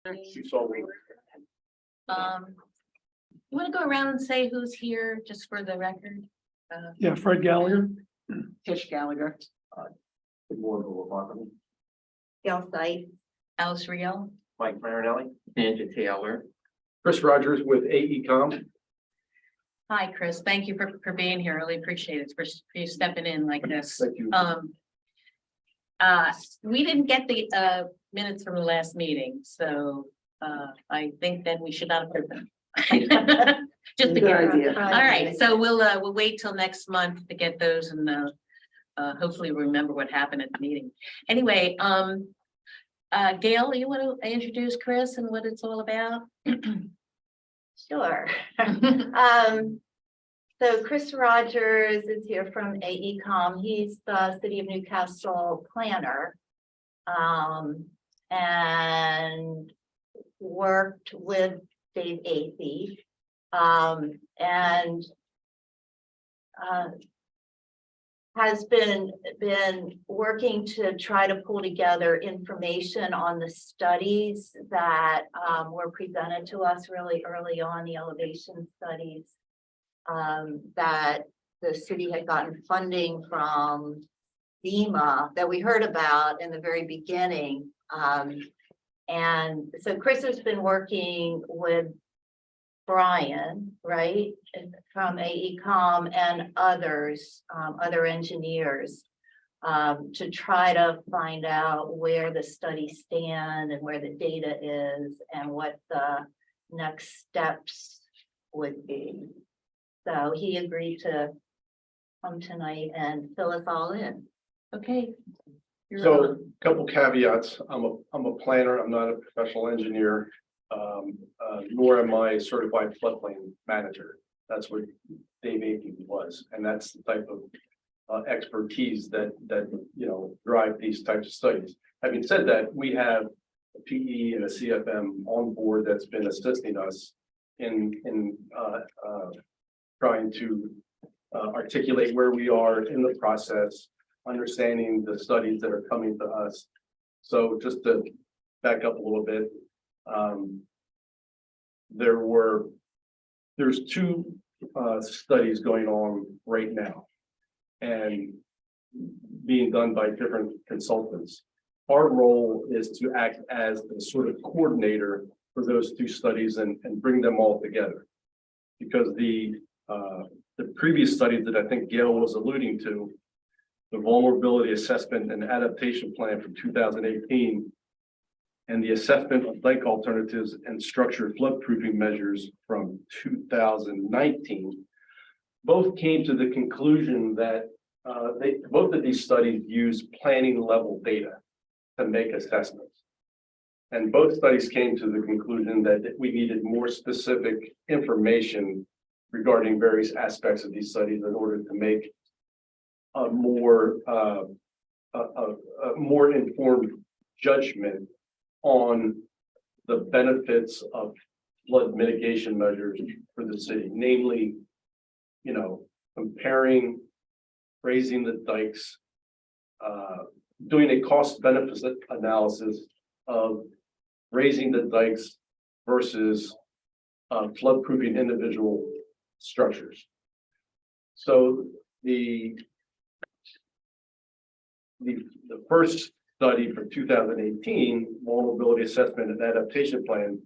She saw me. You want to go around and say who's here, just for the record? Yeah, Fred Gallagher. Tish Gallagher, Good morning, Levon. Gail Sight, Alice Riel, Mike Marinelli. Andrew Taylor. Chris Rogers with AECom. Hi, Chris. Thank you for being here. Really appreciate it for you stepping in like this. Thank you. We didn't get the minutes from the last meeting, so I think that we should not approve them. Just to Good get idea. all right, so we'll wait till next month to get those and hopefully remember what happened at the meeting. Anyway, Gail, you want to introduce Chris and what it's all about? Sure. So Chris Rogers is here from AECom. He's the City of Newcastle planner. And worked with Dave Athey. And has been working to try to pull together information on the studies that were presented to us really early on, the elevation studies that the city had gotten funding from FEMA that we heard about in the very beginning. And so Chris has been working with Brian, right, from AECom and others, other engineers, to try to find out where the studies stand and where the data is and what the next steps would be. So he agreed to come tonight and fill us all in. Okay. You're So on. a couple caveats. I'm a planner. I'm not a professional engineer. Nor am I a certified floodplain manager. That's what Dave Athey was. And that's the type of expertise that drive these types of studies. Having said that, we have a PE and a CFM on board that's been assisting us in trying to articulate where we are in the process, understanding the studies that are coming to us. So just to back up a little bit, there's two studies going on right now and being done by different consultants. Our role is to act as the sort of coordinator for those two studies and bring them all together. Because the previous study that I think Gail was alluding to, the vulnerability assessment and adaptation plan from 2018, and the assessment of dike alternatives and structured floodproofing measures from 2019, both came to the conclusion that both of these studies use planning level data to make assessments. And both studies came to the conclusion that we needed more specific information regarding various aspects of these studies in order to make a more informed judgment on the benefits of flood mitigation measures for the city, namely, comparing, raising the dikes, doing a cost benefit analysis of raising the dikes versus floodproofing individual structures. So the first study from 2018, vulnerability assessment and adaptation plan,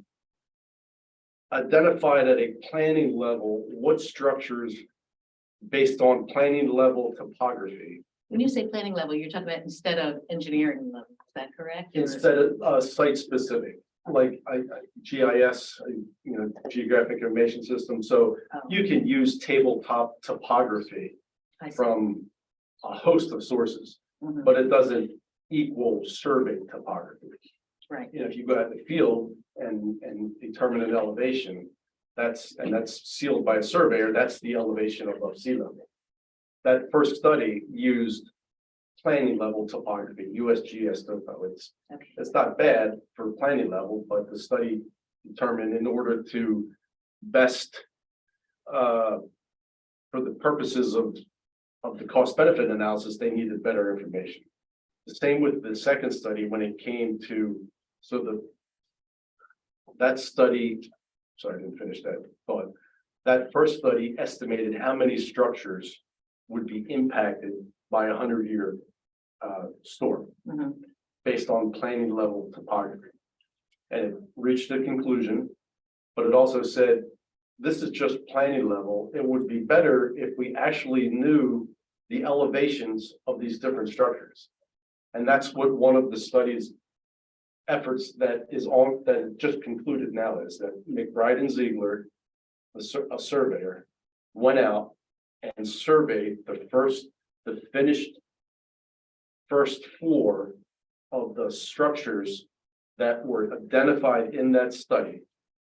identified at a planning level what structures based on planning level topography. When you say planning level, you're talking about instead of engineering level, is that correct? Or- Instead of site specific, like GIS, geographic information system. So Oh, you can use tabletop topography I see. from a host of sources, Mhm, but it doesn't equal survey topography. right, If you go out in the field and determine an elevation, that's sealed by a surveyor, that's the elevation above sea level. That first study used planning level topography, USGS topo. okay, It's not bad for planning level, but the study determined in order to best for the purposes of the cost benefit analysis, they needed better information. The same with the second study when it came to, so that study, sorry, I didn't finish that thought. That first study estimated how many structures would be impacted by a 100-year storm Mhm. based on planning level topography. And it reached a conclusion, but it also said, this is just planning level. It would be better if we actually knew the elevations of these different structures. And that's what one of the studies efforts that just concluded now is that McBride and Ziegler, a surveyor, went out and surveyed the finished first floor of the structures that were identified in that study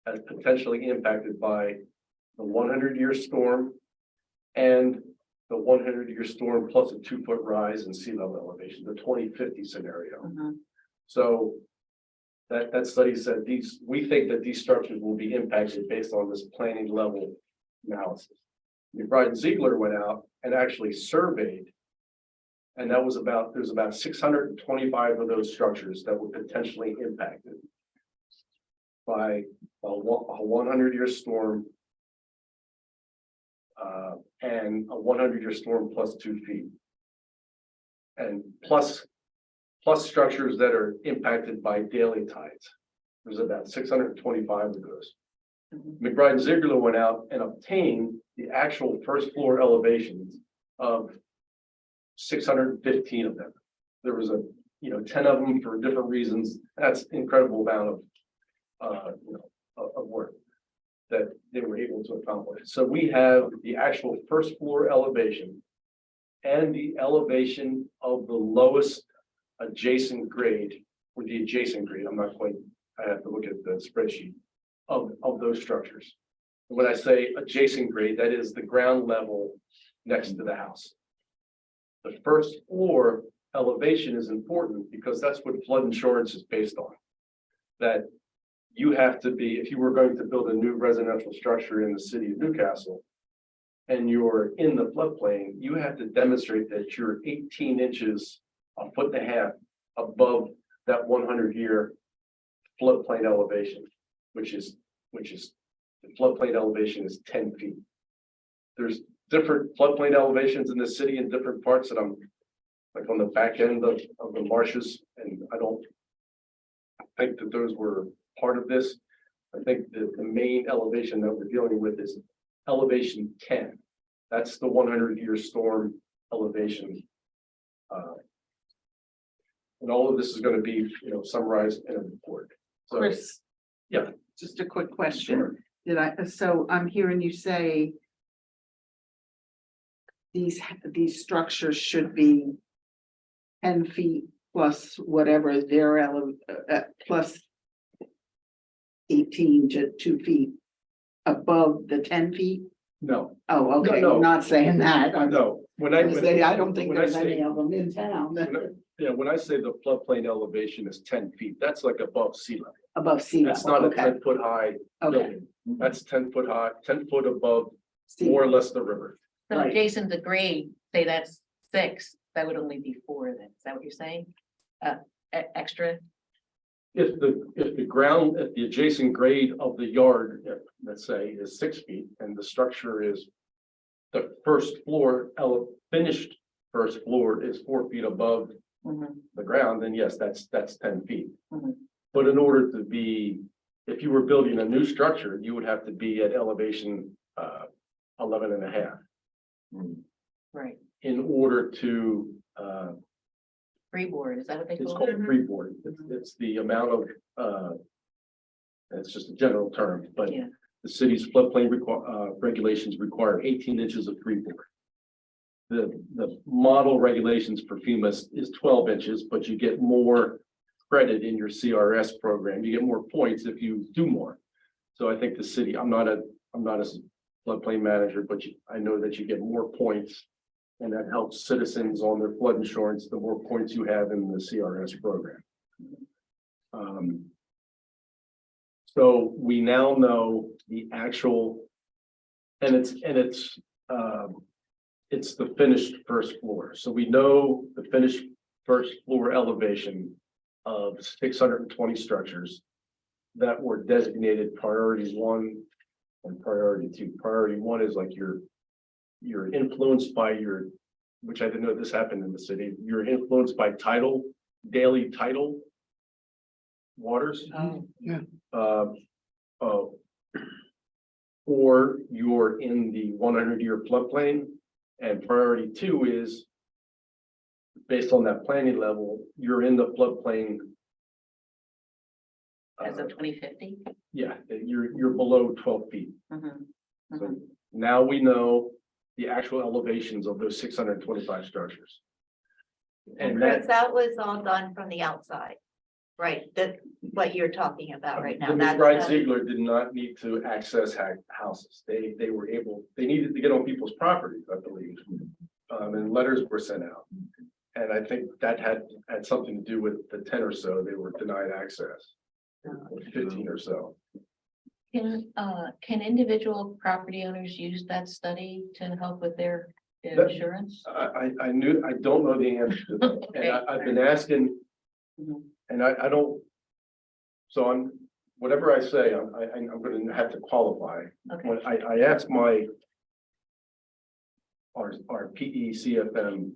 as potentially impacted by the 100-year storm and the 100-year storm plus a 2-foot rise in sea level elevation, the 2050 scenario. Mhm. So that study said we think that these structures will be impacted based on this planning level analysis. McBride and Ziegler went out and actually surveyed. And there's about 625 of those structures that were potentially impacted by a 100-year storm and a 100-year storm plus 2 feet. And plus structures that are impacted by daily tides. There's about 625 of those. Mhm. McBride and Ziegler went out and obtained the actual first floor elevations of 615 of them. There was 10 of them for different reasons. That's an incredible amount of work that they were able to accomplish. So we have the actual first floor elevation and the elevation of the lowest adjacent grade, or the adjacent grade. I have to look at the spreadsheet of those structures. And when I say adjacent grade, that is the ground level next to the house. The first floor elevation is important because that's what flood insurance is based on. That you have to be, if you were going to build a new residential structure in the city of Newcastle and you're in the floodplain, you have to demonstrate that you're 18 inches, a foot and a half above that 100-year floodplain elevation, which is the floodplain elevation is 10 feet. There's different floodplain elevations in the city in different parts that I'm like on the back end of the marshes, and I don't think that those were part of this. I think that the main elevation that we're dealing with is elevation 10. That's the 100-year storm elevation. And all of this is going to be, summarized in a report. So, Chris. Yeah. Just a quick question. So I'm hearing you say these structures should be 10 feet plus whatever their plus 18 to 2 feet above the 10 feet? no, Oh, okay, No. I'm not saying that. I'm no. gonna say, I don't think when I there's say- any of them in town when I say the floodplain elevation is 10 feet, that's like above sea level. above sea That's level. not a Okay, 10-foot high okay. building. That's 10 foot high, 10 foot above, Sea more or level. less the river. So Right. Jason, the grade, say that's 6, that would only be 4 then, is that what you're saying? Extra, If the adjacent grade of the yard, let's say, is 6 feet, and the structure is the first floor, finished first floor is 4 feet above Mhm. the ground, then yes, that's 10 feet. Mhm. But in order to be, if you were building a new structure, you would have to be at elevation 11 and a half right, in order to, freeboard, is that what they it's call called it? freeboard. It's the amount of, it's just a general term, but Yeah. the city's floodplain regulations require 18 inches of freeboard. The model regulations for FEMA is 12 inches, but you get more credit in your CRS program. You get more points if you do more. So I think the city, I'm not a floodplain manager, but I know that you get more points. And that helps citizens on their flood insurance, the more points you have in the CRS program. So we now know the actual, and it's the finished first floor. So we know the finished first floor elevation of 620 structures. that were designated priority one and priority two. Priority one is like you're influenced by your, which I didn't know this happened in the city, you're influenced by tidal, daily tidal waters. Oh, Uh, oh. Or you're in the 100-year floodplain, and priority two is based on that planning level, you're in the floodplain. as of 2050. Yeah, you're below 12 feet. Mhm, So mhm. now we know the actual elevations of those 625 structures. And And Chris, that, that was all done from the outside, right? That, what you're talking about right now. the That's McBride the- Ziegler did not need to access houses. They were able, they needed to get on people's property, I believe. And letters were sent out. And I think that had something to do with the 10 or so, they were denied access. Or 15 or so. Can individual property owners use that study to help with their That- insurance? I don't know the answer to that. And I've been asking, Mhm. and I don't. So whatever I say, I'm gonna have to qualify. Okay, When I asked our PE CFM,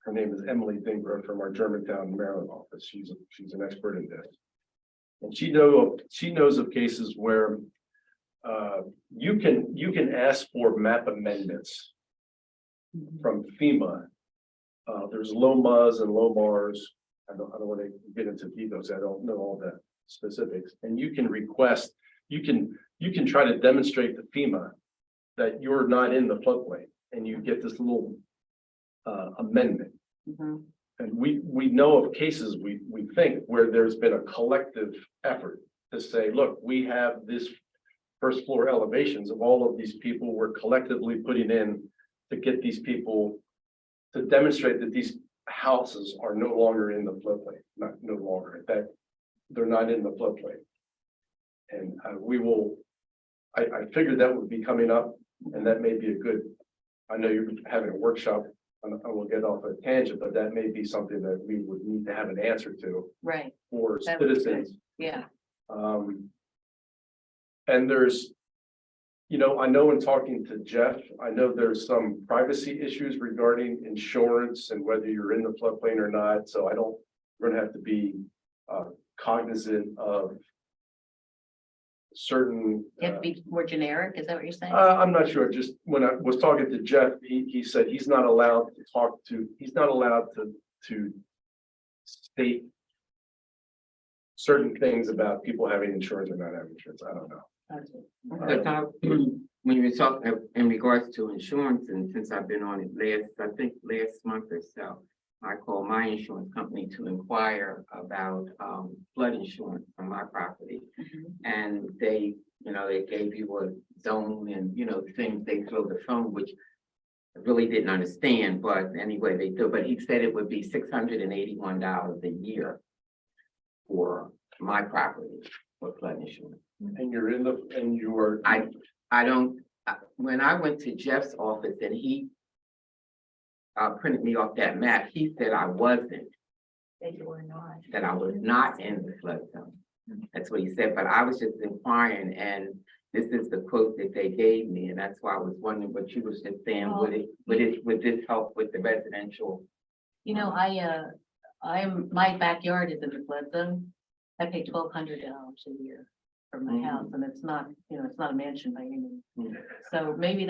her name is Emily Dinger from our Germantown, Maryland office. She's an expert in this. And she knows of cases where you can ask for map amendments from FEMA. There's low MUS and low MARS. I don't want to get into details. I don't know all the specifics. And you can request, you can try to demonstrate to FEMA that you're not in the floodplain, and you get this little amendment. mhm, And we know of cases, we think, where there's been a collective effort to say, look, we have this first floor elevations of all of these people we're collectively putting in to get these people to demonstrate that these houses are no longer in the floodplain, no longer, that they're not in the floodplain. And I figured that would be coming up, and that may be a good, I know you're having a workshop, and I will get off a tangent, but that may be something that we would need to have an answer to right, for That would be citizens. yeah, And there's, I know in talking to Jeff, I know there's some privacy issues regarding insurance and whether you're in the floodplain or not, so we're gonna have to be cognizant of certain. you have to be more generic, is that what you're saying? I'm not sure, just when I was talking to Jeff, he said he's not allowed to state certain things about people having insurance or not having insurance. I don't know. Okay. But when you were talking in regards to insurance, and since I've been on it last month or so, I called my insurance company to inquire about flood insurance on my property. Mhm. And they gave you a zone and, things they throw the phone, which I really didn't understand, but anyway, they do. But he said it would be $681 a year for my property for flood insurance. And you are. When I went to Jeff's office and he printed me off that map, he said I wasn't, That you were not. that I was not in the flood zone. That's what he said, but I was just inquiring, and this is the quote that they gave me, and that's why I was wondering what you was just saying, would this help with the residential? My backyard is in the flood zone. I pay $1,200 a year for my Mhm. house, and it's not, it's not a mansion by any means. Mhm. So maybe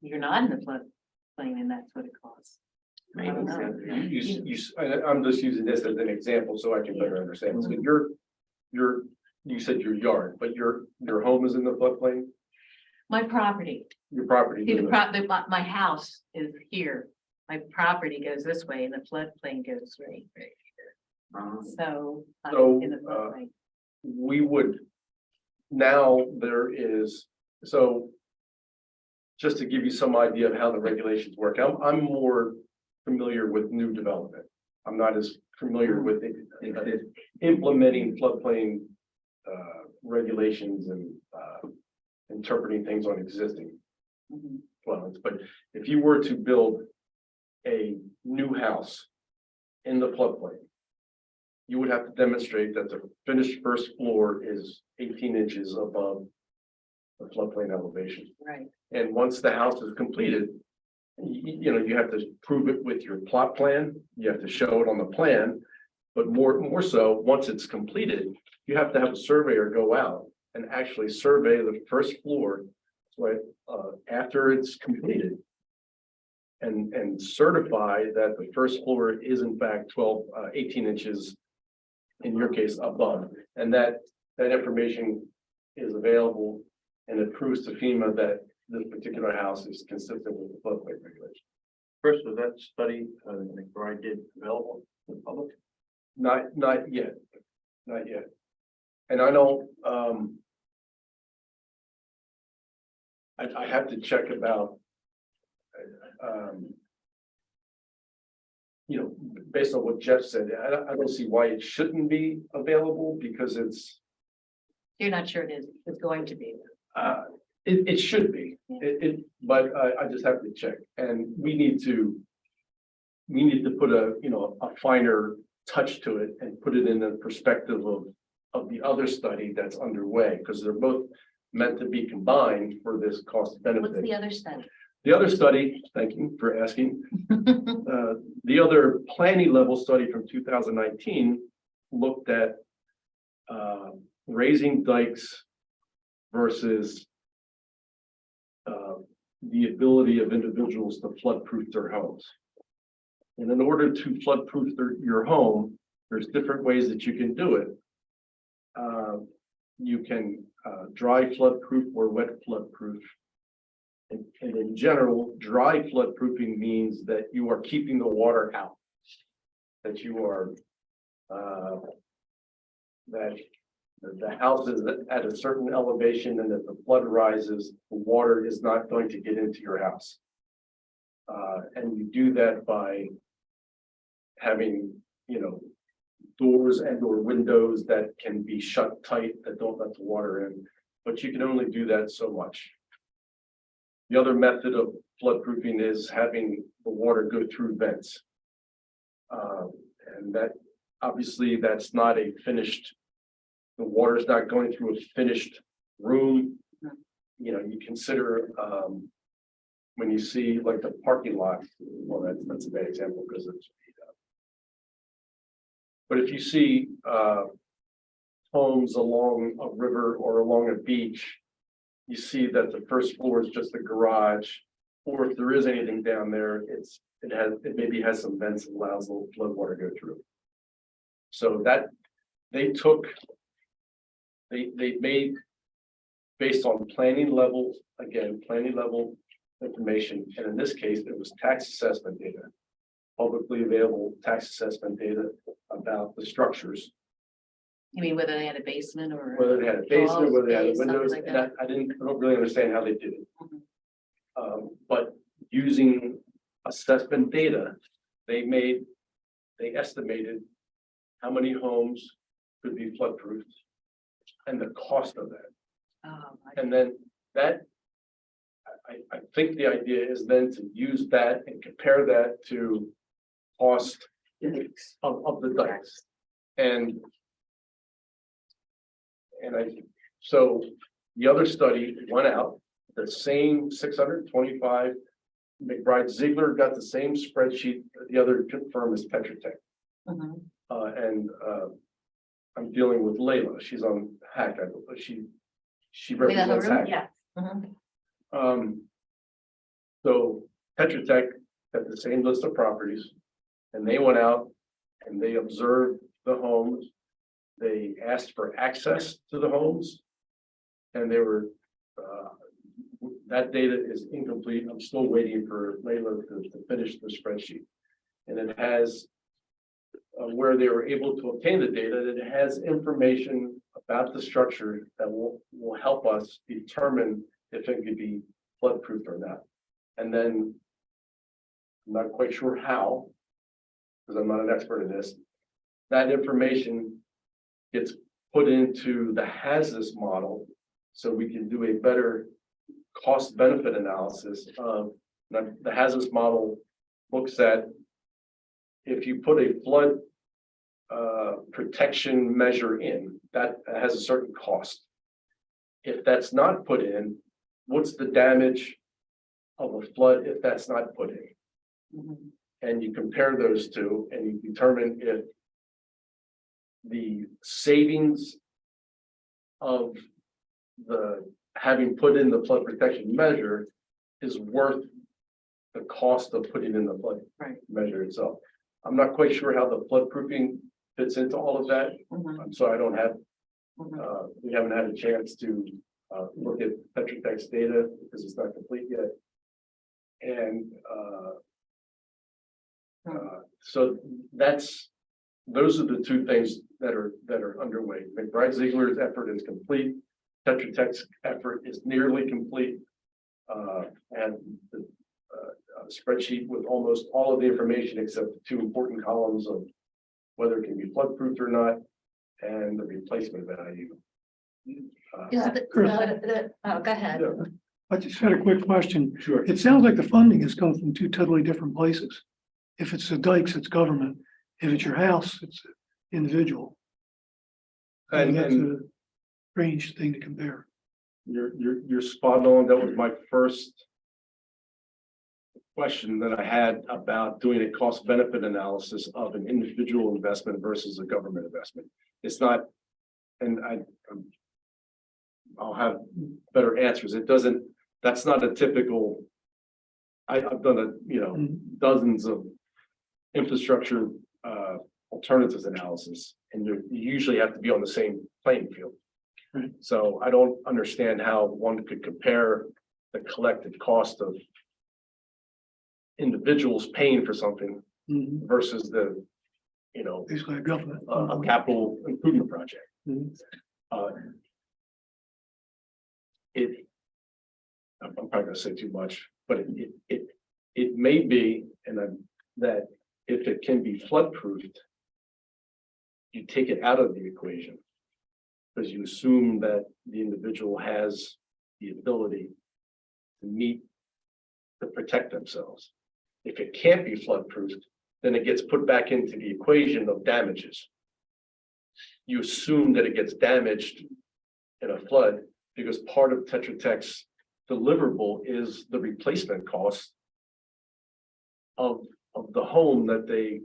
you're not in the floodplain and that's what it costs. I don't Maybe know. so. I'm just using this as an example so I can better understand. So you said your yard, but your home is in the floodplain? My property, Your property? is see, in my house is here. My property goes this way and the floodplain goes right here. So So, I'm in the floodplain. We would, now there is, so just to give you some idea of how the regulations work, I'm more familiar with new development. I'm not as familiar with implementing floodplain regulations and interpreting things on existing Mhm. dwellings. But if you were to build a new house in the floodplain, you would have to demonstrate that the finished first floor is 18 inches above the floodplain elevation. Right. And once the house is completed, you know, you have to prove it with your plot plan, you have to show it on the plan. But more so, once it's completed, you have to have a surveyor go out and actually survey the first floor. So, after it's completed. And certify that the first floor is in fact 18 inches. In your case, above, and that information is available. And it proves to FEMA that this particular house is consistent with the floodplain regulation. First, was that study, McBride did available to the public? Not yet, not yet. And I know, I have to check about. You know, based on what Jeff said, I don't see why it shouldn't be available because it's, You're not sure it's going to be. it should be, but I just have to check and we need to put a, you know, a finer touch to it and put it in the perspective of the other study that's underway, because they're both meant to be combined for this cost What's benefit. the other study? The other study, thank you for asking, the other planning level study from 2019 looked at raising dikes versus the ability of individuals to flood-proof their homes. And in order to flood-proof your home, there's different ways that you can do it. You can dry flood-proof or wet flood-proof. And in general, dry floodproofing means that you are keeping the water out. That you are, that the house is at a certain elevation and if the flood rises, the water is not going to get into your house. And you do that by having, you know, doors and or windows that can be shut tight that don't let the water in, but you can only do that so much. The other method of floodproofing is having the water go through vents. And that, obviously, that's not a finished, the water is not going through a finished room. You know, you consider, when you see like the parking lot, well, that's a bad example because it's, but if you see, homes along a river or along a beach, you see that the first floor is just a garage, or if there is anything down there, it maybe has some vents that allows the flood water to go through. So that they made based on planning level, again, planning level information, and in this case, it was tax assessment data, publicly available tax assessment data about the structures. You mean whether they had a basement or? Whether they had a basement, whether they had Crawl space, windows, something and like I don't really understand how they did it. Mhm. But using assessment data, they estimated how many homes could be floodproofed and the cost of that. And then that, I think the idea is then to use that and compare that to cost of the dikes. So the other study went out, the same 625, McBride Ziegler got the same spreadsheet, the other firm is Tetra Tech. Mhm. I'm dealing with Layla, she's on Hack, I believe, she represents Haroon? Hack. Yeah, Mhm. So Tetra Tech got the same list of properties, and they went out and they observed the homes. They asked for access to the homes. And they were, that data is incomplete. I'm still waiting for Layla to finish the spreadsheet. And it has where they were able to obtain the data, it has information about the structure that will help us determine if it could be floodproof or not. And then I'm not quite sure how, because I'm not an expert in this. That information gets put into the HAZUS model, so we can do a better cost benefit analysis of the HAZUS model looks at if you put a flood protection measure in, that has a certain cost. If that's not put in, what's the damage of a flood if that's not put in? Mhm. And you compare those two and you determine if the savings of the having put in the flood protection measure is worth the cost of putting in the flood Right. measure itself. I'm not quite sure how the flood proofing fits into all of that. Mhm. I'm sorry, I don't have, Mhm. we haven't had a chance to look at Tetra Tech's data because it's not complete yet. And so those are the two things that are underway. McBride Ziegler's effort is complete. Tetra Tech's effort is nearly complete. And the spreadsheet with almost all of the information except the two important columns of whether it can be floodproofed or not and the replacement value. Is oh, go ahead. Yeah, I just had a quick question. Sure. It sounds like the funding has come from two totally different places. If it's the dikes, it's government. If it's your house, it's individual. And That's a strange thing to compare. you're spot on. That was my first question that I had about doing a cost benefit analysis of an individual investment versus a government investment. It's not, and I'll have better answers. It doesn't, that's not a typical. I've done dozens of infrastructure alternatives analysis, and you usually have to be on the same playing field. Right. So I don't understand how one could compare the collected cost of individuals paying for something Mhm. versus the, Basically a government. a capital improvement project. Mhm. Uh, I'm probably gonna say too much, but it may be, that if it can be flood proofed, you take it out of the equation. Because you assume that the individual has the ability to meet, to protect themselves. If it can't be flood proofed, then it gets put back into the equation of damages. You assume that it gets damaged in a flood because part of Tetra Tech's deliverable is the replacement cost of the home that they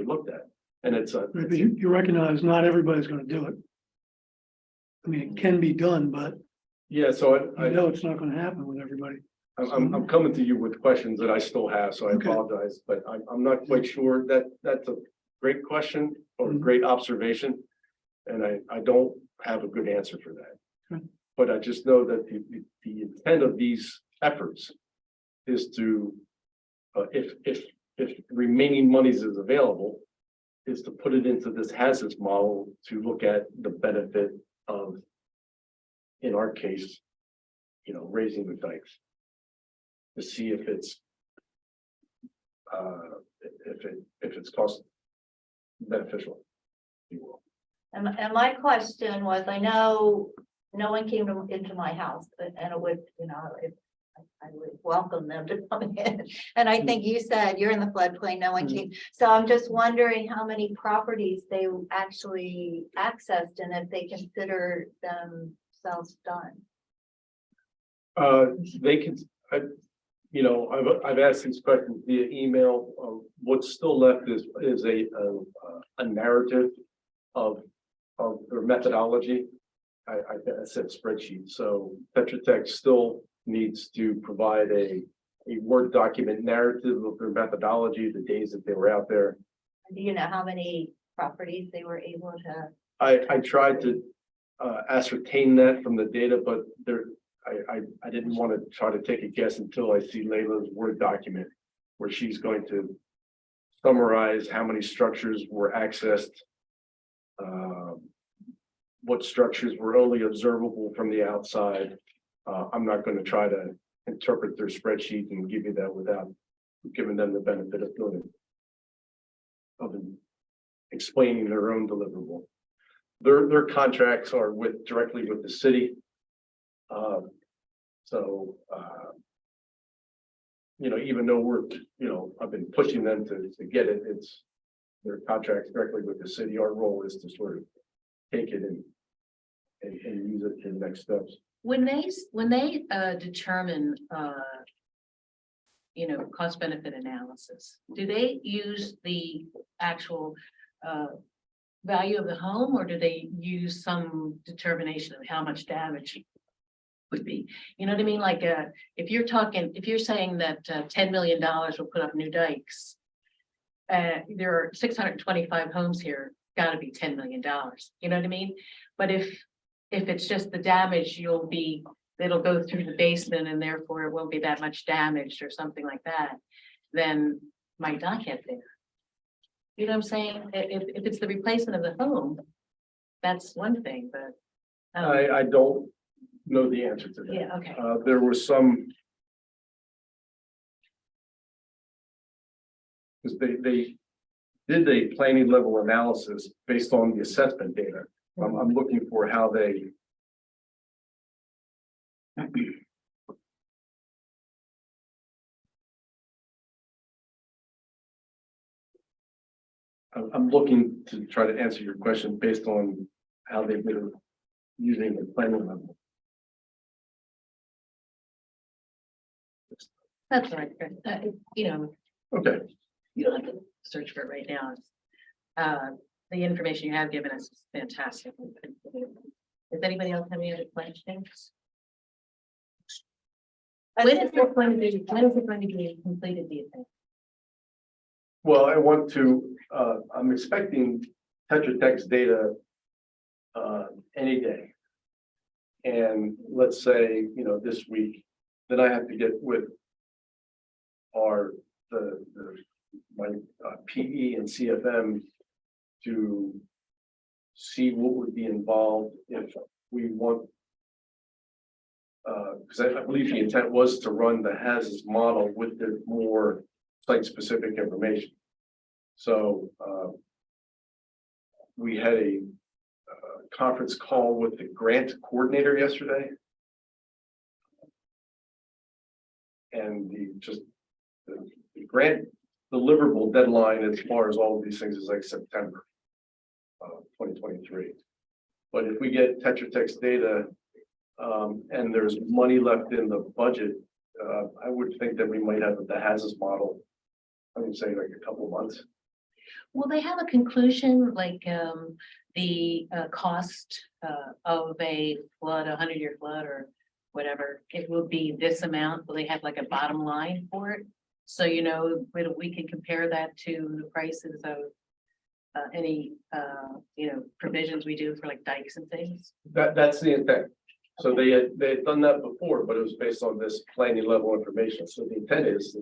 looked at. And it's a, Right, but you recognize not everybody's gonna do it. I mean, it can be done, but yeah, so I know it's not gonna happen with everybody. I'm coming to you with questions that I still have, so I Okay. apologize, but I'm not quite sure that that's a great question or a Mhm. great observation. And I don't have a good answer for that. Okay. But I just know that the intent of these efforts is to, if remaining monies is available, is to put it into this hazards model to look at the benefit of, in our case, raising the dikes. To see if it's if it's cost beneficial, if you will. And my question was, I know no one came into my house, and it would, I would welcome them to come in. And I think you said you're in the floodplain, no one came. So I'm just wondering how many properties they actually accessed and if they consider themselves done. They can, I've asked these questions via email. What's still left is a narrative of their methodology. I said spreadsheet, so Tetra Tech still needs to provide a Word document narrative of their methodology, the days that they were out there. Do you know how many properties they were able to? I tried to ascertain that from the data, but I didn't want to try to take a guess until I see Layla's Word document where she's going to summarize how many structures were accessed, what structures were only observable from the outside. I'm not going to try to interpret their spreadsheet and give you that without giving them the benefit of explaining their own deliverable. Their contracts are directly with the city. Even though I've been pushing them to get it, their contracts directly with the city. Our role is to sort of take it and use it in the next steps. When they determine, cost benefit analysis, do they use the actual, value of the home, or do they use some determination of how much damage would be? You know what I mean? Like, if you're saying that $10 million will put up new dikes, there are 625 homes here, gotta be $10 million. You know what I mean? But if it's just the damage, it'll go through the basement and therefore it won't be that much damaged or something like that, then might not get there. You know what I'm saying? If it's the replacement of the home, that's one thing, but. I don't know the answer to that. Yeah, okay. There was some. Because they did a planning level analysis based on the assessment data. I'm looking for how they. I'm looking to try to answer your question based on how they did it using the planning level. That's all right, Chris. Okay, You don't have to search for it right now. The information you have given us is fantastic. Does anybody else have any other questions? When is it going to be completed, do you think? well, I want to, I'm expecting Tetra Tech's data any day. And let's say, this week, then I have to get with my PE and CFM to see what would be involved if we want. Because I believe the intent was to run the HASS model with the more site-specific information. So we had a conference call with the grant coordinator yesterday. And the grant deliverable deadline as far as all of these things is like September 2023. But if we get Tetra Tech's data and there's money left in the budget, I would think that we might have the HASS model, I would say like a couple of months. Will they have a conclusion, like the cost of a flood, 100-year flood or whatever, it will be this amount? Will they have like a bottom line for it? So, we can compare that to the prices of any, provisions we do for like dikes and things. That's the intent. So they had done that before, but it was based on this planning level information. So the intent is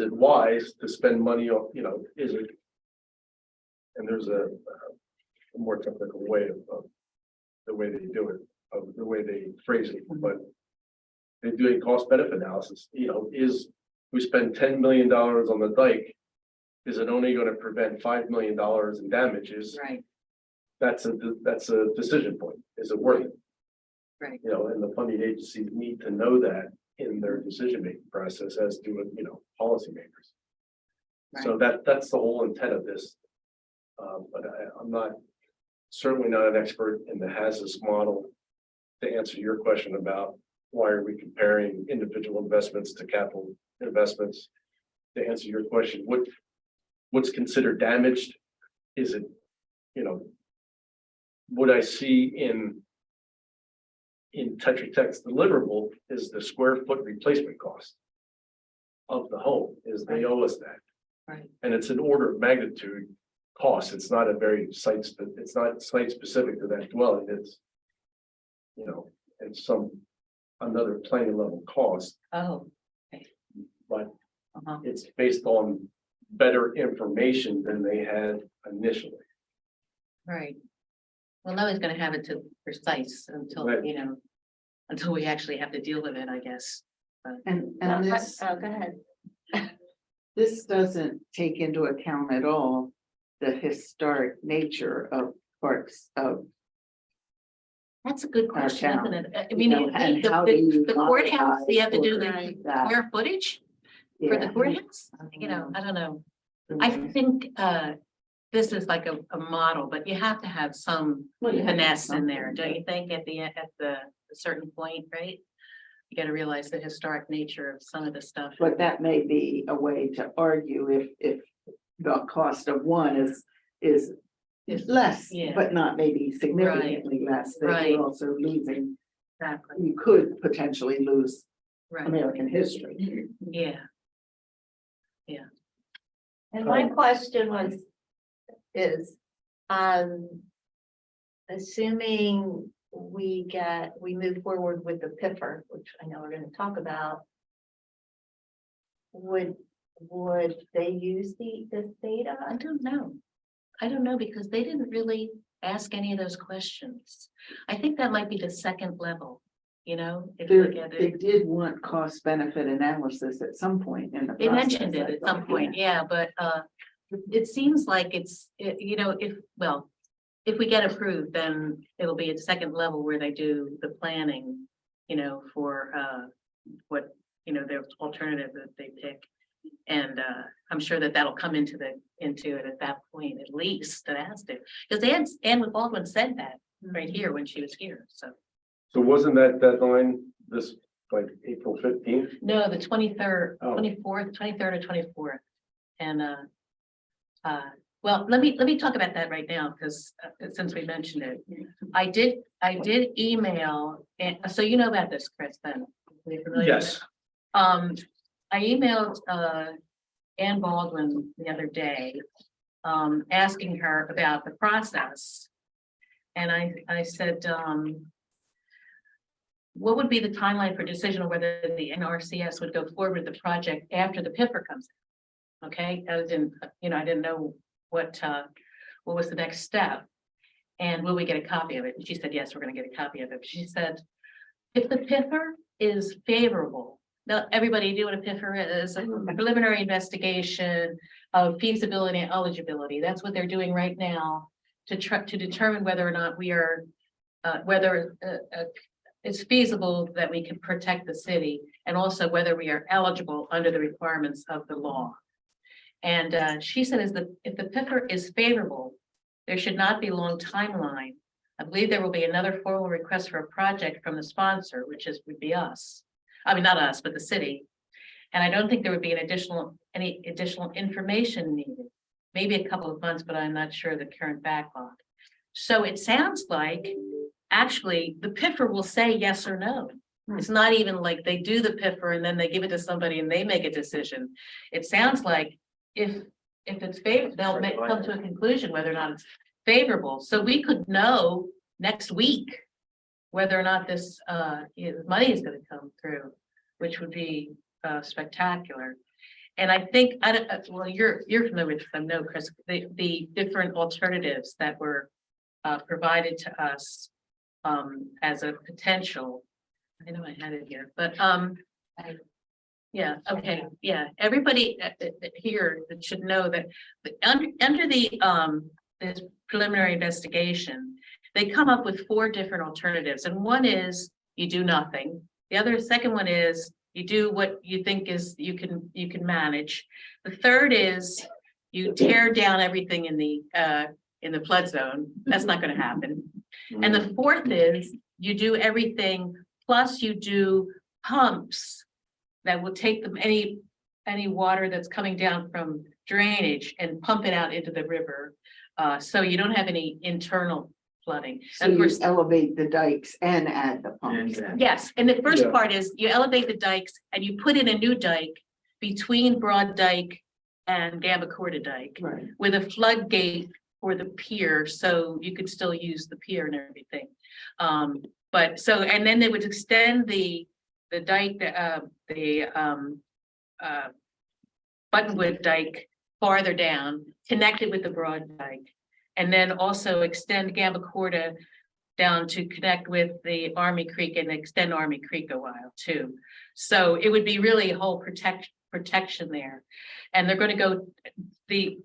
it wise to spend money on, is it? And there's a more technical way of the way they do it, of the way they phrase it, but they do a cost benefit analysis, is we spend $10 million on the dike, is it only going to prevent $5 million in damages? Right, That's a decision point. Is it worth it? right. And the funding agencies need to know that in their decision-making process, as do, policymakers. So that's the whole intent of this. But I'm certainly not an expert in the HASS model to answer your question about why are we comparing individual investments to capital investments. To answer your question, what's considered damaged? Is it, what I see in Tetra Tech's deliverable is the square foot replacement cost of the home, is they owe us that. Right. And it's an order of magnitude cost. It's not a very it's not site specific to that dwelling. It's, it's another planning level cost, Oh, but uh-huh. it's based on better information than they had initially. Right. Well, nobody's gonna have it to precise until, Right. Until we actually have to deal with it, I guess. And this, Oh, go ahead. this doesn't take into account at all the historic nature of parts of. That's a good question, town. isn't it? I You know, mean, and how do you the courthouse, modify you have to do for the that? square footage for the Yeah. courthouse? I don't know. I think, this is like a model, but you have to have some Well, you have to have finesse in there, something, don't but- you think, at the a certain point, right? You gotta realize the historic nature of some of the stuff. But that may be a way to argue if the cost of one is Is- less, yeah. but not maybe significantly less, that Right. you're also losing, Exactly, you could potentially lose right, American history. yeah. And my question is, assuming we move forward with the PIFR, which I know we're gonna talk about. Would they use this data? I don't know. I don't know because they didn't really ask any of those questions. I think that might be the second level, you know, if you look at They it. did want cost benefit analysis at some point in the They process. mentioned it I at some thought, point, yeah, but it seems like you know, if we get approved, then it'll be at second level where they do the planning, you know, for what, you know, their alternative that they pick. And I'm sure that that'll come into it at that point, at least, that has to, because Anne Baldwin said that right here when she was here, so. So wasn't that deadline this, like, April 15th? No, the 23rd, Oh. 24th, 23rd or 24th. And well, let me talk about that right now, because since we mentioned it. I did email, and so you know about this, Chris, then. Are you familiar with it? Yes. I emailed Anne Baldwin the other day, asking her about the process. And I said, what would be the timeline for decision on whether the NRCS would go forward with the project after the PIFR comes in? Okay, I didn't know what was the next step. And will we get a copy of it? And she said, yes, we're gonna get a copy of it. She said, if the PIFR is favorable, now everybody knew what a PIFR is, a preliminary investigation of feasibility and eligibility. That's what they're doing right now to determine whether or not we are, whether it's feasible that we can protect the city, and also whether we are eligible under the requirements of the law. And she said if the PIFR is favorable, there should not be a long timeline. I believe there will be another formal request for a project from the sponsor, would be us. I mean, not us, but the city. And I don't think there would be any additional information needed. Maybe a couple of months, but I'm not sure the current backlog. So it sounds like actually the PIFR will say yes or no. It's not even like they do the PIFR and then they give it to somebody and they make a decision. It sounds like if it's favorable, they'll come to a conclusion whether or not it's favorable. So we could know next week whether or not this money is going to come through, which would be spectacular. And I think, well, you're familiar with them, no, Chris, the different alternatives that were provided to us as a potential. I know I had it here, but yeah, okay, yeah, everybody here that should know that under the this preliminary investigation, they come up with 4 different alternatives, and one is you do nothing. The second one is you do what you think is you can manage. The third is you tear down everything in the flood zone. That's not going to happen. And the fourth is you do everything plus you do pumps that will take them any water that's coming down from drainage and pump it out into the river. So you don't have any internal flooding. So And of you course, elevate the dikes and add the pumps. yes, and the first Yeah. part is you elevate the dikes and you put in a new dike between Broad Dike and Gambacorta Dike Right. with a floodgate for the pier, so you could still use the pier and everything. But so, and then they would extend the dike, Buttonwood Dike farther down, connect it with the Broad Dike. And then also extend Gambacorta down to connect with the Army Creek and extend Army Creek a while too. So it would be really a whole protection there. And they're going to go, the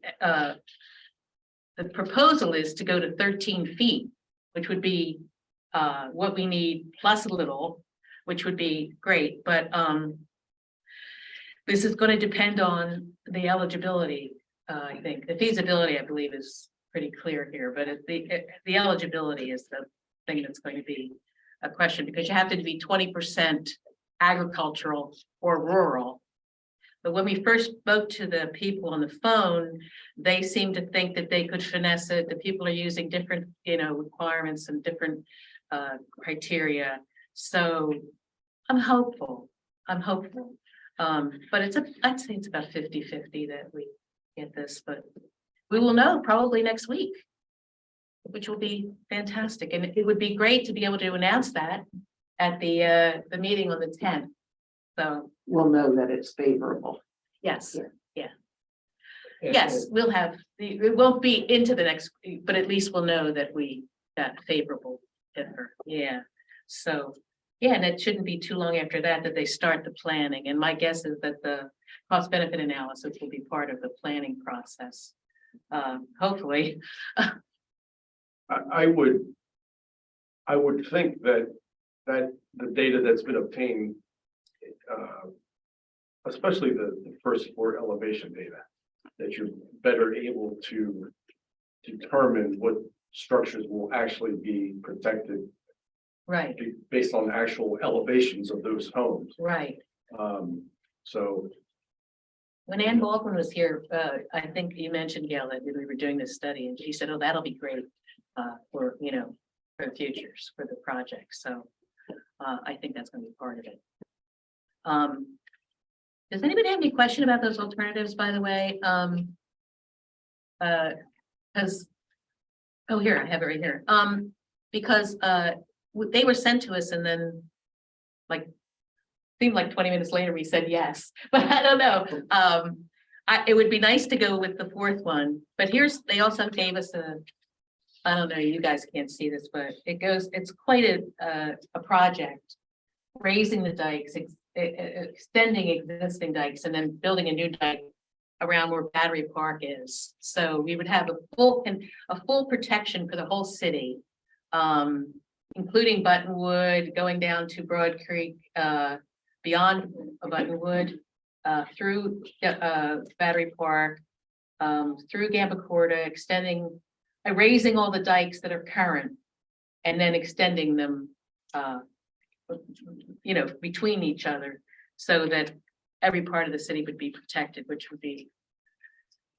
proposal is to go to 13 feet, which would be what we need plus a little, which would be great, but this is going to depend on the eligibility. I think the feasibility, I believe, is pretty clear here, but the eligibility is the thing that's going to be a question, because you have to be 20% agricultural or rural. But when we first spoke to the people on the phone, they seemed to think that they could finesse it. The people are using different, requirements and different criteria. So I'm hopeful. But I'd say it's about 50-50 that we get this, but we will know probably next week, which will be fantastic. And it would be great to be able to announce that at the meeting on the 10th. So, We'll know that it's favorable. yes, Yeah. yes, we'll have, it won't be into the next, but at least we'll know that we got favorable. Yeah, so, yeah, and it shouldn't be too long after that they start the planning. And my guess is that the cost benefit analysis will be part of the planning process. Hopefully. I would think that the data that's been obtained, especially the first floor elevation data, that you're better able to determine what structures will actually be protected Right, based on actual elevations of those homes. right. So When Ann Baldwin was here, I think you mentioned, Gail, that we were doing this study, and she said, "Oh, that'll be great for for futures for the project." So I think that's going to be part of it. Does anybody have any question about those alternatives? By the way, because here I have it right here. Because they were sent to us, and then seemed like 20 minutes later we said yes, but I don't know. It would be nice to go with the fourth one, but they also gave us I don't know, you guys can't see this, but it's quite a project. Raising the dikes, extending existing dikes, and then building a new dike around where Battery Park is. So we would have a full protection for the whole city, including Buttonwood, going down to Broad Creek, beyond Buttonwood, through Battery Park, through Gambacorta, erasing all the dikes that are current, and then extending them, between each other, so that every part of the city would be protected, which would be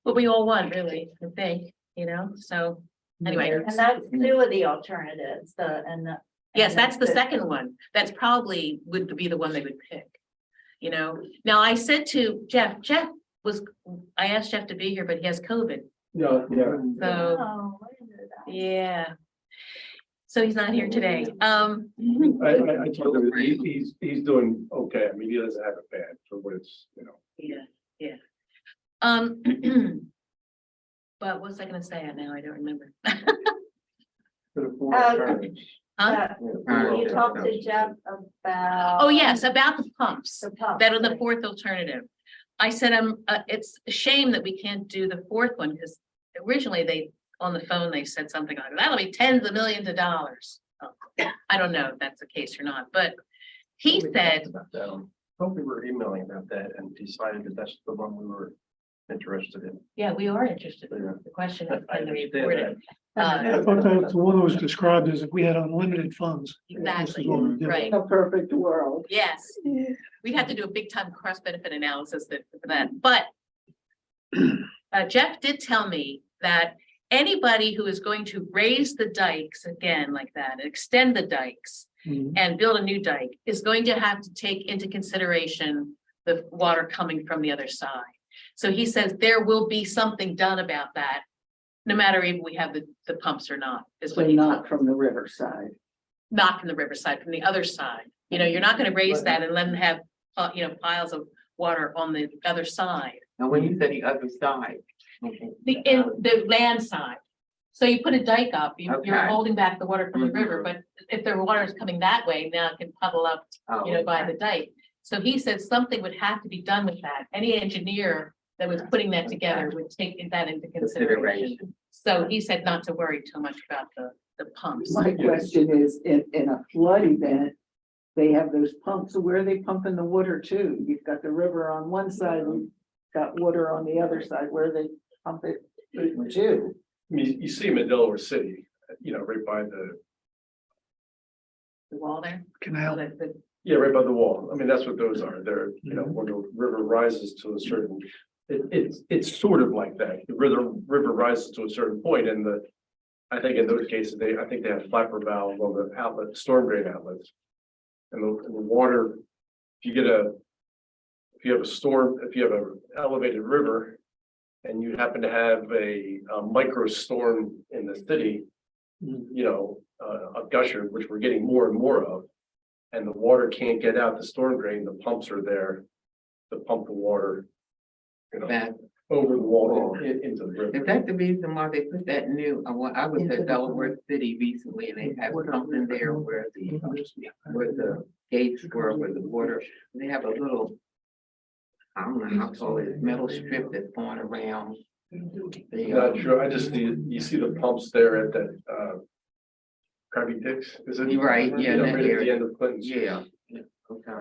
what we all want, really, I think, so anyway. And that's two of the alternatives, Yes, that's the second one. That's probably would be the one they would pick. Now I said to Jeff, I asked Jeff to be here, but he has COVID. yeah, So, Oh, I didn't know that. yeah. So he's not here today. I told him he's doing okay. I mean, he doesn't have it bad for what it's, Yeah. But what was I gonna say now? I don't remember. Huh? You talked to Jeff about. Oh, yes, about the pumps. The pump. That are the fourth alternative. I said, it's a shame that we can't do the fourth one, because originally on the phone, they said something like, that'll be tens of millions of dollars. Oh, I don't know if that's the case or not, but he said, Hope we were emailing about that and decided that that's the one we were interested in. yeah, we are interested. Yeah. The question is, I can we understand afford that. it? I thought that the one that was described as if we had unlimited funds. This is Exactly, what we did. right. A perfect world. Yes, we'd have to do a big time cost benefit analysis for that, but Jeff did tell me that anybody who is going to raise the dikes again like that, extend the dikes Mhm. and build a new dike is going to have to take into consideration the water coming from the other side. So he says there will be something done about that, no matter if we have the pumps or not, is So what he told not me. from the riverside. Not from the riverside, from the other side. You're not gonna raise that and then have, piles of water on the other side. Now, when you said the other side. The land side. So you put a dike up, you're Okay. holding back the water from the Mhm. river, but if the water is coming that way, now it can puddle up, by the dike. So he said something would have to be done with that. Any engineer that was putting that together would take that into consideration. So he said not to worry too much about the pumps. My question is, in a flood event, they have those pumps, so where are they pumping the water to? You've got the river on one side, you've got water on the other side, where are they pump it to. You see them in Delaware City, right by The wall there. Canal. right by the wall. I mean, that's what those are. They're, when the river rises to a certain, it's sort of like that. The river rises to a certain point and I think in those cases, I think they have flapper valves on the outlet, storm drain outlets. And the water, if you have an elevated river and you happen to have a micro storm in the city, a gusher, which we're getting more and more of, and the water can't get out the storm drain, the pumps are there to pump the water, Back. over the wall into the Is river. that the reason why they put that new, I was at Delaware City recently and they had something there where the gates were, where the water, they have a little, I don't know how tall it is, metal strip that's going around. Not sure, I just see, you see the pumps there at that, Krabby Dicks, is it? You're right, yeah, that Right at the area. end of Clinton. Street. Yeah. Okay.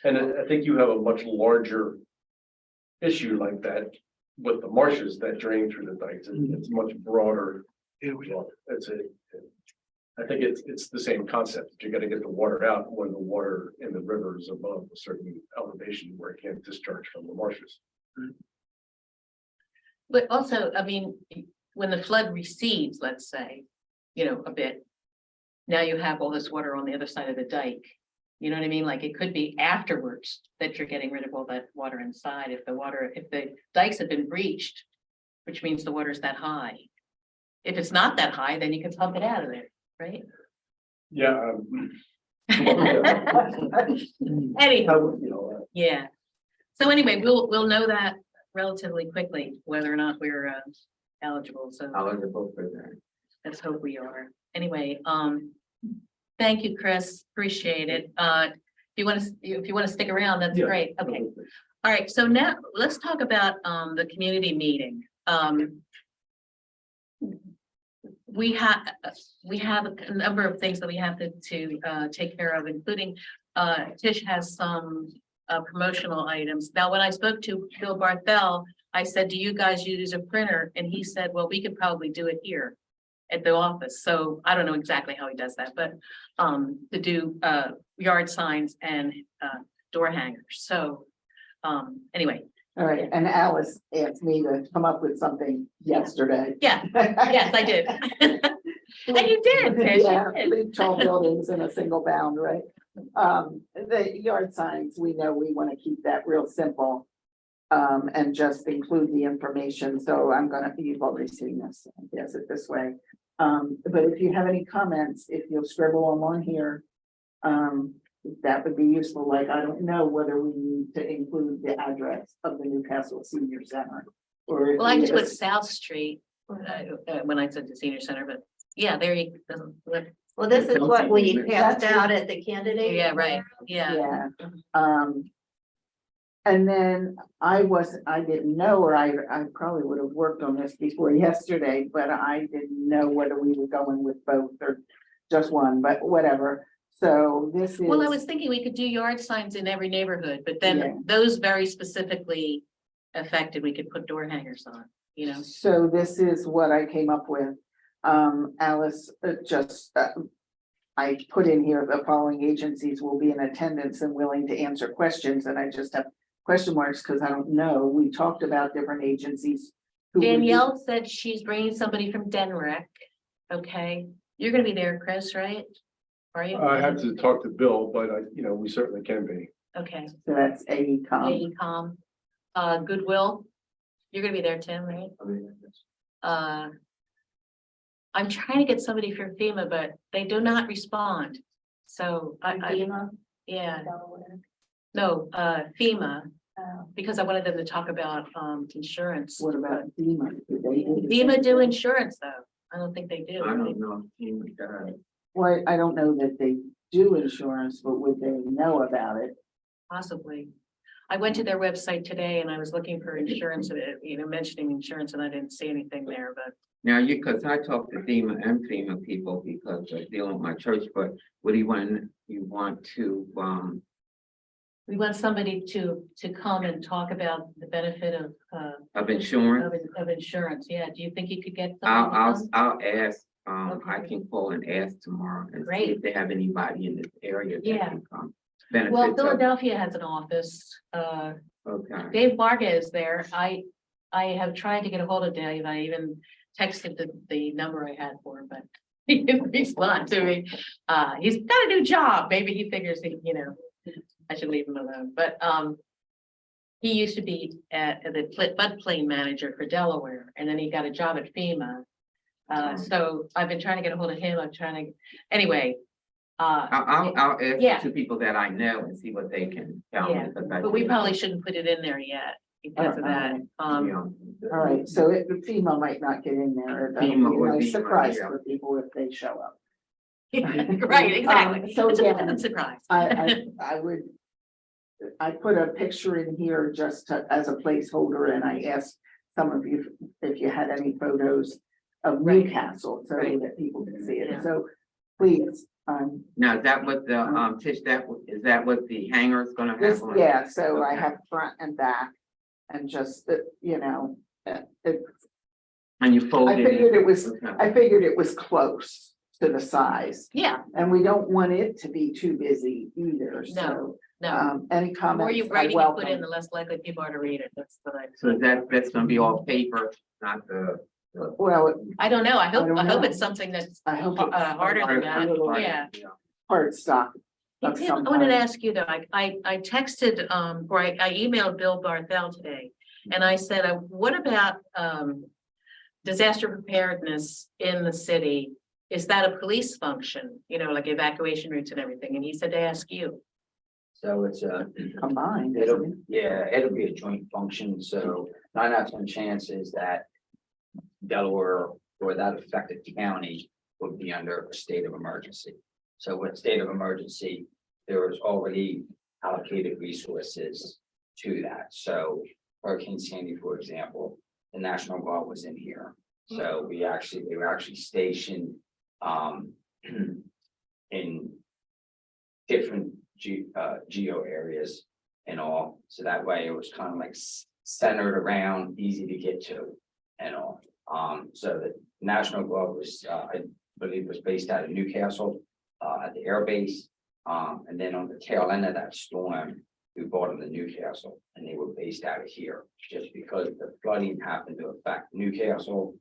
And I think you have a much larger issue like that with the marshes that drain through the dikes. It's much broader. Yeah, we I think it's the same concept. You gotta get the water out when the water in the river is above a certain elevation where it can't discharge from the marshes. But also, I mean, when the flood recedes, let's say, a bit. Now you have all this water on the other side of the dike. You know what I mean? Like it could be afterwards that you're getting rid of all that water inside. If the dikes have been breached, which means the water's that high. If it's not that high, then you can pump it out of there, right? Yeah. Anyhow, yeah. So anyway, we'll know that relatively quickly, whether or not we're eligible. So Eligible for that. let's hope we are. Anyway, thank you, Chris. Appreciate it. If you want to stick around, that's Yeah. great. Okay. All right. So now let's talk about the community meeting. We have a number of things that we have to take care of, including Tish has some promotional items. Now, when I spoke to Bill Barthel, I said, do you guys use a printer? And he said, well, we could probably do it here at the office. So I don't know exactly how he does that, but to do yard signs and door hangers. So anyway, All right, and Alice asked me to come up with something yesterday. yeah, yes, I did. And you did, Tish, Yeah, you did. 3 tall buildings in a single bound, right? The yard signs, we know we want to keep that real simple. And just include the information, so you've already seen this, I guess it this way. But if you have any comments, if you'll scribble them on here. That would be useful, like, I don't know whether we need to include the address of the Newcastle Senior Center. Or. if Well, I we just put just- South Street when I said the senior center, but yeah, there you go. Well, this is what we passed That's- out at the candidate. Yeah, right, yeah. Yeah, and then I didn't know, or I probably would have worked on this before yesterday, but I didn't know whether we were going with both or just one, but whatever. So this is. Well, I was thinking we could do yard signs in every neighborhood, but Yeah. then those very specifically affected, we could put door hangers on, So this is what I came up with. Alice, I put in here, the following agencies will be in attendance and willing to answer questions, and I just have question marks because I don't know. We talked about different agencies. who would be- Danielle said she's bringing somebody from Denrick. Okay, you're gonna be there, Chris, right? Are you? I have to talk to Bill, but we certainly can be. Okay, So that's AECom. AECom, Goodwill, you're gonna be there, Tim, right? I'm trying to get somebody from FEMA, but they do not respond. So yeah, no, FEMA, because I wanted them to talk about insurance. What about FEMA? Do they do the FEMA same do thing? insurance though. I don't think they do. I don't know. if he does. Well, I don't know that they do insurance, but would they know about it? Possibly. I went to their website today and I was looking for insurance, mentioning insurance, and I didn't see anything there, but Now, because I talked to FEMA and FEMA people because they're dealing with my church, but what do you want to, We want somebody to come and talk about the benefit Of insurance. of insurance. Yeah, do you think you could get? somebody to come? I'll ask, I Okay. can call and ask tomorrow and see Great. if they have anybody in this area that Yeah. can come. Well, Benefits of- Philadelphia has an office. Okay, Dave Varga is there. I have tried to get a hold of Dave. I even texted the number I had for him, but he didn't respond to me. He's got a new job. Maybe he figures that, I should leave him alone, but, he used to be at the floodplain manager for Delaware, and then he got a job at FEMA. So I've been trying to get a hold of him. Anyway. I'll ask Yeah. the two people that I know and see what they can tell me. Yeah, because I But we think- probably shouldn't put it in there yet because of that. Yeah. All right, so FEMA might not get in there. That'll be FEMA a would nice be- surprise yeah. for people if they show up. Right, exactly. So It's a again, pleasant surprise. I put a picture in here just as a placeholder, and I asked some of you if you had any photos of Right. Newcastle, so Right. that people can see Yeah. it, so please, Now, is that what the, Tish, is that what the hangar is gonna this, have? on? yeah, so I Okay. have front and back, and just, it, And you fold I it. figured in. it was, Okay. I figured it was close to the size, Yeah, and we don't want it to be too busy either, so. no. Any The more you comments, I writing you put in, welcome. the less likely people are to read it. That's what So that's gonna be all paper, not the. Well, I don't know. I don't hope know. it's something that's I hope it's harder than that. Yeah. hard stop. Hey, of Tim, some I wanted to kind. ask you though, I texted, or I emailed Bill Barthel today. And I said, what about, disaster preparedness in the city? Is that a police function, like evacuation routes and everything? And he said to ask you. So it's Combined, it'll, isn't yeah, it'll be a joint function, so 9 out of 10 chances that Delaware or that affected county would be under a state of emergency. So with state of emergency, there is already allocated resources to that. So Hurricane Sandy, for example, the National Guard was in here. So they were actually stationed in different geo areas and all, so that way it was kind of like centered around, easy to get to and all. So the National Guard was, I believe was based out of Newcastle, at the air base. And then on the tail end of that storm, we brought them to Newcastle and they were based out of here, just because the flooding happened to affect Newcastle,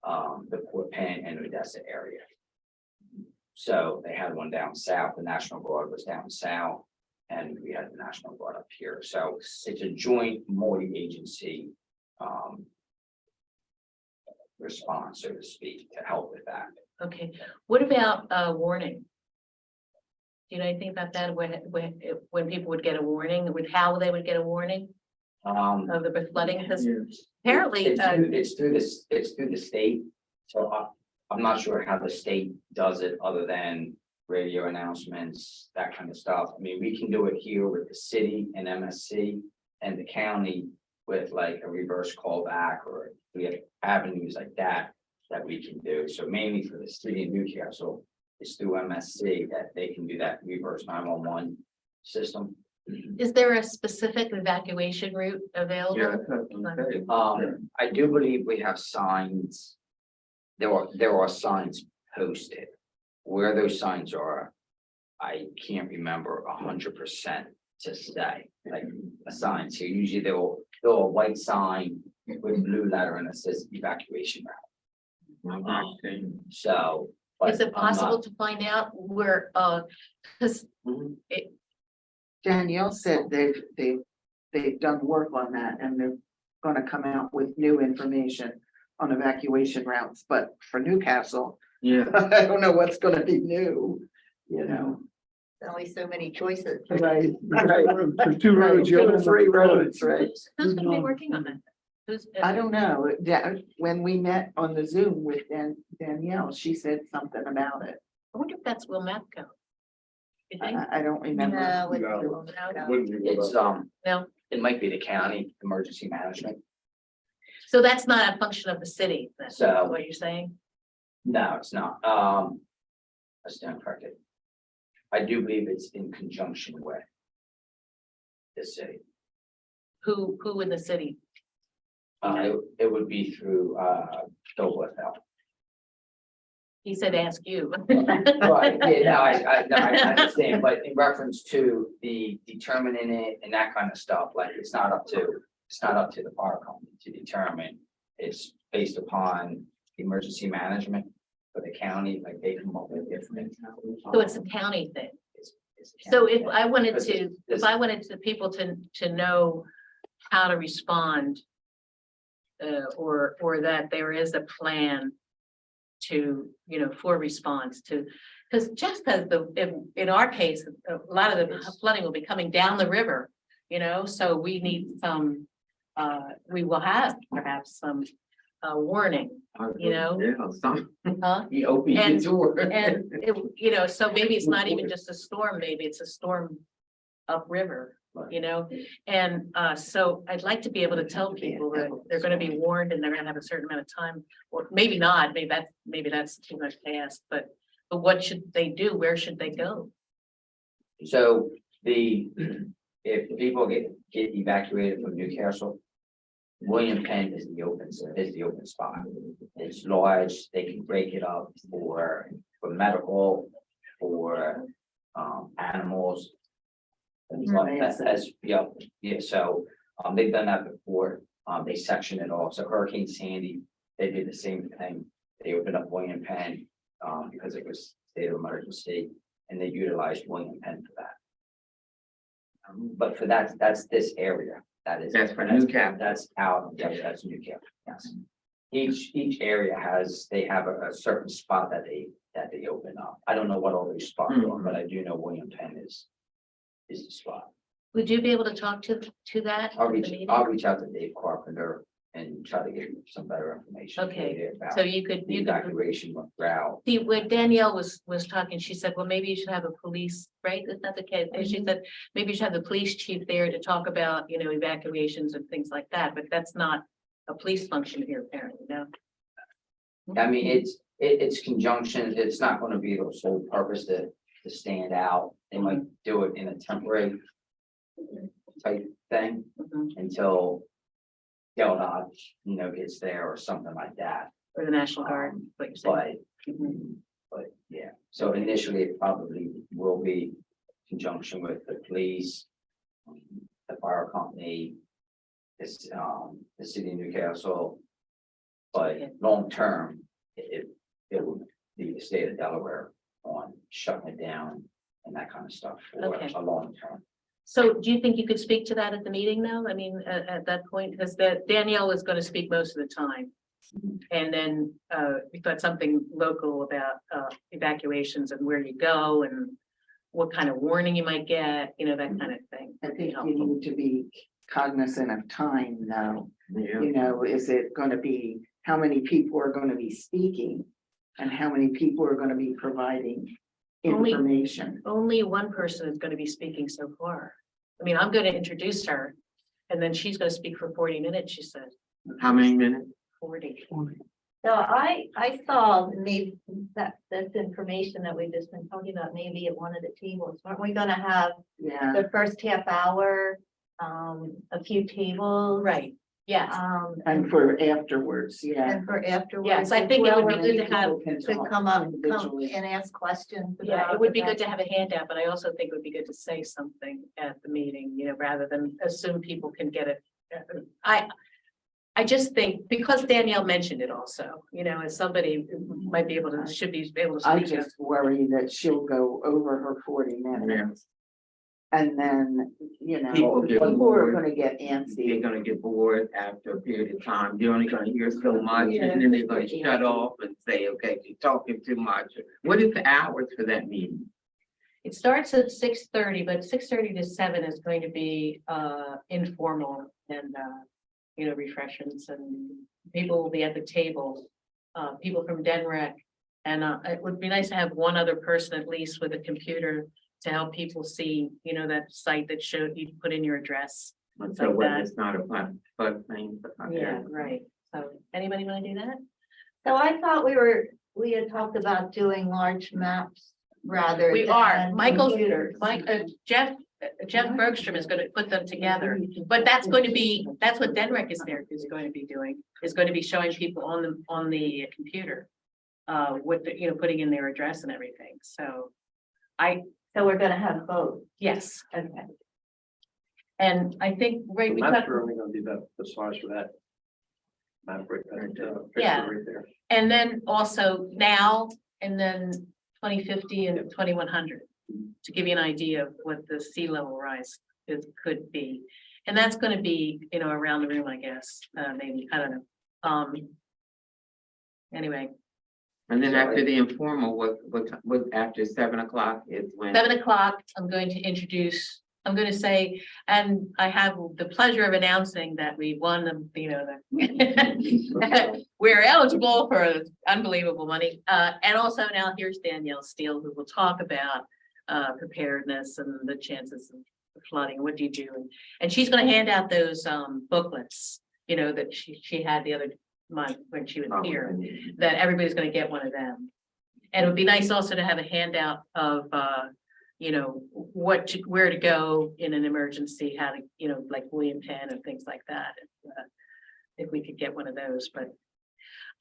the Port Penn and Odessa area. So they had one down south, the National Guard was down south, and we had the National Guard up here. So it's a joint multi-agency response, so to speak, to help with that. Okay, what about warning? Do you know anything about that? When people would get a warning, with how they would get a warning of the flooding? Because apparently, It's through this, it's through the state, so I'm not sure how the state does it other than radio announcements, that kind of stuff. I mean, we can do it here with the city and MSC and the county with like a reverse callback, or we have avenues like that we can do. So mainly for the city of Newcastle, it's through MSC that they can do that reverse 911 system. is there a specific evacuation route available? Yeah. I do believe we have signs. There are signs posted. Where those signs are, I can't remember 100% to say, like a sign. So usually they'll a white sign with blue letter and it says evacuation route. So. but Is it I'm possible not- to find out where, because Danielle said they've done work on that, and they're gonna come out with new information on evacuation routes, but for Newcastle, Yeah, I don't know what's gonna be new, Only so many choices. Right, For 2 roads. you Two or almost- three roads, right? who's gonna be working on that? Who's? I don't know, when we met on the Zoom with Danielle, she said something about it. I wonder if that's Wilmapco. You think? I don't remember. No, it- No. No? Wouldn't be It's, about- No, it might be the county emergency management. so that's not a function of the city, that's So- what you're saying? No, it's not. I stand corrected. I do believe it's in conjunction with. this city. Who in the city? It would be through, Douglas Health. He said, ask you. Right, yeah, no, I understand, but in reference to the determining it and that kind of stuff, like, it's not up to the fire company to determine. It's based upon emergency management for the county, like, they come up with different. So it's a county thing. It's a So county if thing. I wanted Because to, if I wanted the people to know how to respond. Or that there is a plan to, for response to, because just as in our case, a lot of the flooding will be coming down the river, so we need some, we will have perhaps some warning, Yeah, some, huh? he opened the And- door. And so maybe it's not even just a storm, maybe it's a storm upriver, and so I'd like to be able to tell people that they're gonna be warned and they're gonna have a certain amount of time, or maybe not, maybe that's too much to ask, but what should they do? Where should they go? So if people get evacuated from Newcastle, William Penn is the open spot. It's large, they can break it up for medical, for animals. So they've done that before, they section it off, so Hurricane Sandy, they did the same thing. They opened up William Penn, because it was state of emergency, and they utilized William Penn for that. But for that's this area, That's for Newcastle. That's out, that's Newcastle, yes. Each area they have a certain spot that they open up. I don't know what all these spots are, but I do know William Penn is the spot. Would you be able to talk to that? I'll at the reach meeting? out to Dave Carpenter and try to get some better information. Okay, about so you could the evacuation route. see, when Danielle was talking, she said, well, maybe you should have a police, right? Is that the case? And she said, maybe you should have the police chief there to talk about, evacuations and things like that, but that's not a police function here apparently, no? I mean, it's conjunction, it's not gonna be the sole purpose to stand out. They might do it in a temporary type thing Mhm. until Del Dodge, gets there or something like that. Or the National Guard, like you said. But yeah, so initially it probably will be conjunction with the police, the fire company, the city of Newcastle. But long term, it will be the state of Delaware on shutting it down and that kind of stuff for Okay. a long term. So do you think you could speak to that at the meeting though? I mean, at that point, because Danielle was going to speak most of the time. And then we thought something local about evacuations and where you go and what kind of warning you might get, that kind of thing. I would be think you helpful. need to be cognizant of time though. Yeah. Is it gonna be, how many people are gonna be speaking? And how many people are gonna be providing Only- information? Only one person is going to be speaking so far. I mean, I'm going to introduce her and then she's going to speak for 40 minutes, she said. How many minutes? 40. So I saw maybe that's information that we've just been talking about, maybe at one of the tables. Aren't we gonna have Yeah, the first half hour, a few tables? Right, yes. and for afterwards, yeah. And for afterwards. Yes, I think it would be whoever good to have- To come up individually. and ask questions. Yeah, about it would be the good to have a handout, but I also think it would be good to say something at the meeting, rather than assume people can get it. I just think, because Danielle mentioned it also, as somebody who might be able to, should be able to I speak to. just worry that she'll go over her 40 minutes. And then, People get people are bored. gonna get They're antsy. gonna get bored after a period of time. They're only gonna hear so much and then they're gonna shut off and say, okay, you're talking too much. What is the hours for that meeting? It starts at 6:30, but 6:30 to 7 is going to be informal and refreshments, and people will be at the table. People from DenRec, and it would be nice to have one other person at least with a computer to help people see, that site that showed you put in your address. So Like what, that. it's not a flood plain. Yeah, right. So anybody want to do that? So I thought we had talked about doing large maps rather. We are. than Michael, computers. Jeff Jeff Bergstrom is gonna put them together. But that's going to be, that's what Denrec is going to be doing, is going to be showing people on the computer. With the, putting in their address and everything, so. So we're gonna have both. Yes, Okay. and I think, right, we Maps talked, are only gonna be the size for that. Map right there, picture Yeah. right there. and then also now, and then 2050 and 2100. To give you an idea of what the sea level rise could be, and that's gonna be, around the room, I guess, maybe, I don't know. Anyway, And then after the informal, what after 7 o'clock is when? 7 o'clock, I'm going to say, and I have the pleasure of announcing that we won we're eligible for unbelievable money. And also now here's Danielle Steele, who will talk about preparedness and the chances of flooding. What do you do? And she's going to hand out those booklets, that she had the other month when she was here, that everybody's gonna get one of them. And it would be nice also to have a handout of, where to go in an emergency, how to, like William Penn and things like that. If we could get one of those, but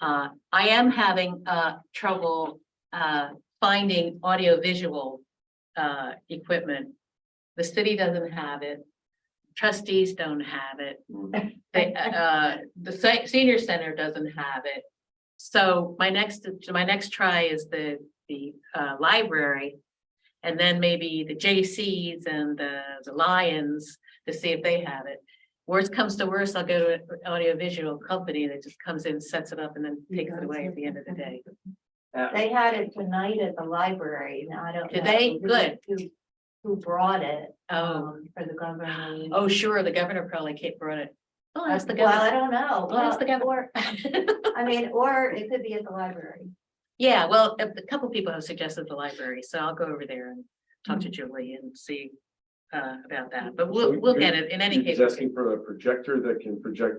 I am having trouble finding audio-visual equipment. The city doesn't have it. Trustees don't have it. The senior center doesn't have it. So my next try is the library, and then maybe the J.C.'s and the Lions to see if they have it. Worst comes to worst, I'll go to an audiovisual company that just comes in, sets it up, and then takes it away at the end of the day. They had it tonight at the library. Now I don't. Did know they? Good. Who brought it? Oh. For the governor. Oh, sure, the governor probably brought it. Oh, that's the Well, I governor. don't know. Well, that's the Or, I mean, or it could be at the library. Yeah, well, a couple people have suggested the library, so I'll go over there and talk to Julie and see about that, but we'll get it in any You're case. just asking for a projector that can project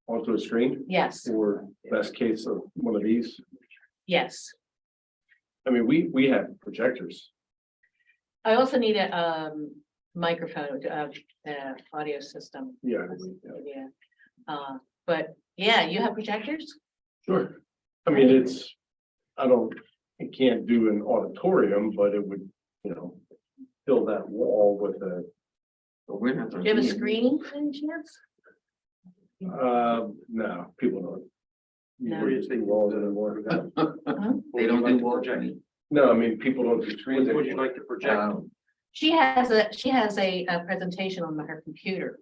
onto a screen, Yes, or best case of one of these. yes. I mean, we have projectors. I also need a microphone, audio system. Yeah. Yeah. But yeah, you have projectors? Sure. I mean, it can't do an auditorium, but it would, fill that wall with But we're not Do gonna you have a be- screen, by any chance? no, people don't. No. Where you see walls anymore. They don't do wall training. No, I mean, people don't do screens. Would you anymore. like to project? She has a presentation on her computer.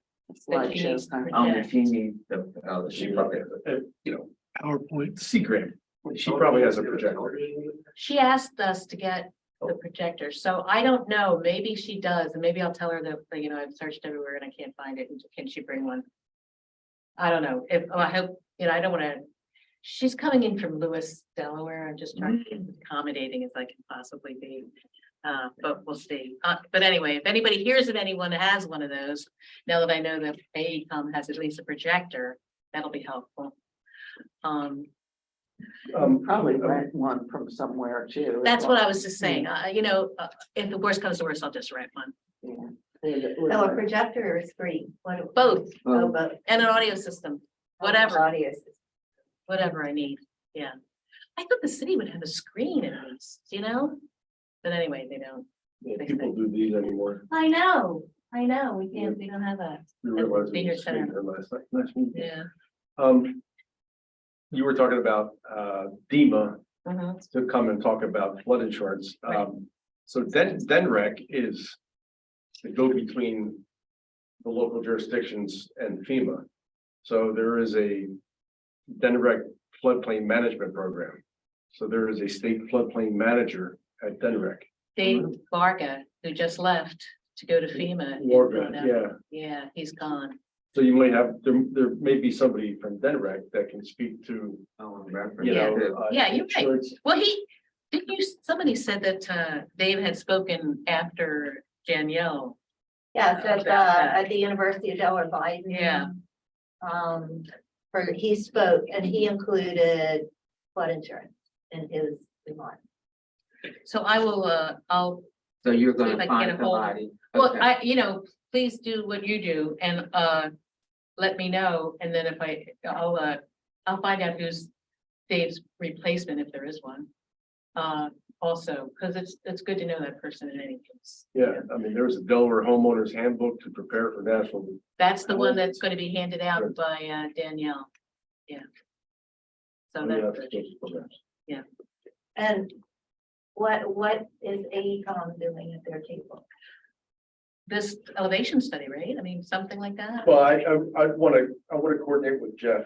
that she needs to Oh, project. she needs She probably has PowerPoint. Seagram. She probably has a projector. She asked us to get the projector, so I don't know, maybe she does, and maybe I'll tell her that, I've searched everywhere and I can't find it, and can she bring one? I don't know, I hope, I don't wanna, she's coming in from Lewis, Delaware, I'm just trying to be as accommodating as I can possibly be. But we'll see, but anyway, if anybody hears of anyone that has one of those, now that I know that AECom has at least a projector, that'll be helpful. Probably rent one from somewhere too. That's what I was just saying, if the worst comes to worst, I'll just rent one. So a projector or screen? What? Both, Oh, both. and an audio system, whatever, Audio system. whatever I need, yeah. I thought the city would have a screen at least, but anyway, they don't. Yeah, people do these anymore. I know, we don't have that, We realized it Senior was center. here last night. Nice meeting you. yeah. You were talking about DEMA Mhm. to come and talk about flood insurance. Right. So Denrec is the go-between the local jurisdictions and FEMA. So there is a Denrec floodplain management program. So there is a state floodplain manager at Denrec. Dave Varga, who just left to go to FEMA. in Morgan, Philadelphia. yeah. Yeah, he's gone. So you might have, there may be somebody from Denrec that can speak to, Yeah. Yeah, you're right. insurance. Well, somebody said that Dave had spoken after Danielle. Yeah, it's About that. at the University of Delaware Biden. Yeah. He spoke and he included flood insurance in his remarks. So I will, I'll So you're See gonna if I can find get a hold of- somebody. Well, Okay. please do what you do and, let me know, and then if I'll find out who's Dave's replacement, if there is one. Also, because it's good to know that person in any case. Yeah, I mean, there's a Delaware homeowners handbook to prepare for national. That's the one that's gonna be handed out by, Danielle. Yeah. So that, And what is AECom doing at their table? this elevation study, right? I mean, something like that. Well, I wanna coordinate with Jeff,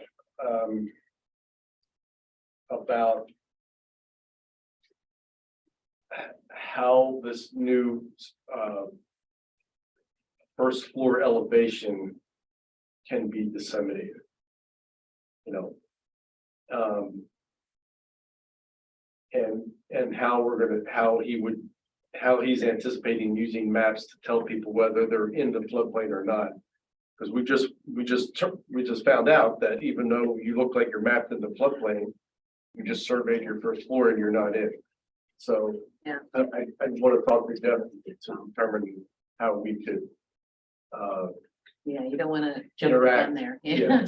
about how this new, first floor elevation can be disseminated. You know, and how he's anticipating using maps to tell people whether they're in the floodplain or not. Because we just found out that even though you look like you're mapped in the floodplain, you just surveyed your first floor and you're not in. So. Yeah. I want to talk to Jeff to determine how we could, Yeah, you don't wanna jump Interact, in there. yeah.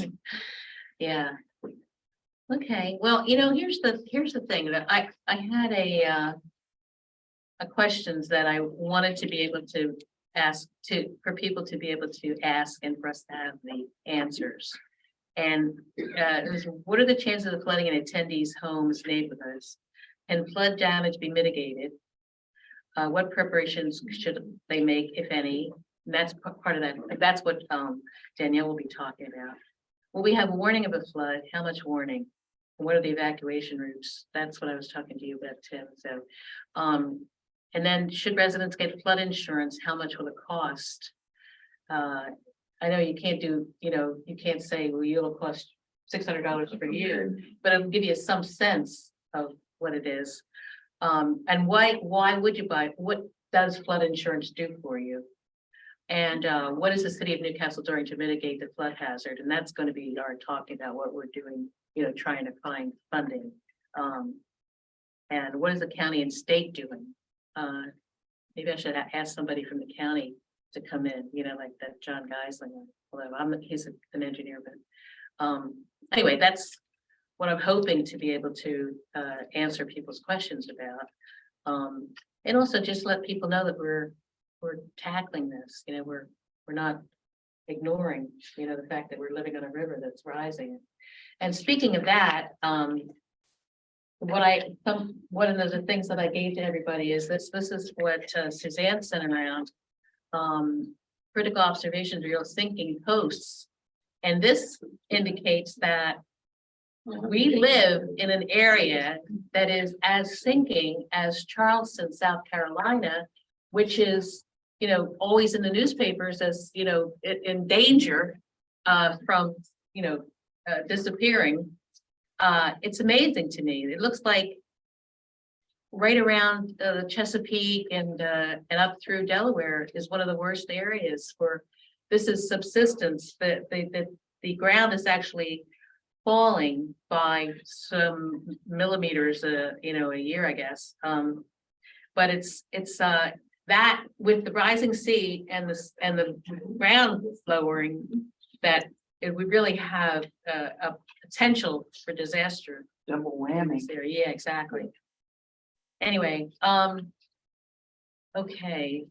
Yeah. Okay, well, here's the thing that I had a questions that I wanted to be able to ask for people to be able to ask and for us to have the answers. And it was, what are the chances of flooding in attendees' homes, neighborhoods? Can flood damage be mitigated? What preparations should they make, if any? And that's part of that. That's what Danielle will be talking about. Will we have a warning of a flood? How much warning? And what are the evacuation routes? That's what I was talking to you about, Tim. So, and then should residents get flood insurance? How much will it cost? I know you can't do, you can't say, well, it'll cost $600 per year, but it'll give you some sense of what it is. And why would you buy? What does flood insurance do for you? And what is the city of Newcastle doing to mitigate the flood hazard? And that's going to be our talk about what we're doing, trying to find funding. And what is the county and state doing? Maybe I should ask somebody from the county to come in, like that John Geisling, although he's an engineer, but anyway, that's what I'm hoping to be able to answer people's questions about. And also just let people know that we're tackling this, we're not ignoring, the fact that we're living on a river that's rising. And speaking of that, one of the things that I gave to everybody is this is what Suzanne sent around. Critical observations, real thinking posts. And this indicates that we live in an area that is as sinking as Charleston, South Carolina, which is, always in the newspapers as, in danger from, disappearing. It's amazing to me. It looks like right around the Chesapeake and up through Delaware is one of the worst areas for this is subsistence. The ground is actually falling by some millimeters, a year, I guess. But it's that with the rising sea and the ground lowering, that we really have a potential for disaster. Double whammy. There, yeah, exactly. Anyway, okay.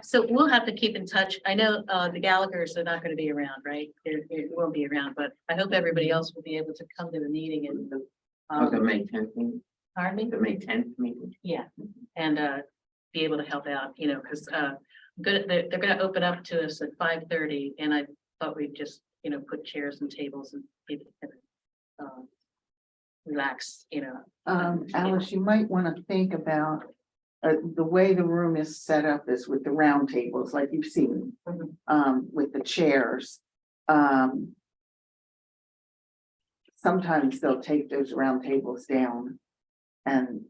So we'll have to keep in touch. I know the Gallaghers are not going to be around, right? They won't be around, but I hope everybody else will be able to come to the meeting and. The May 10th meeting, Pardon me? the May 10th meeting. Yeah, and be able to help out, because they're gonna open up to us at 5:30, and I thought we'd just, put chairs and tables and people can relax, Alice, you might want to think about the way the room is set up is with the round tables, like you've seen, with the chairs. Sometimes they'll take those round tables down and,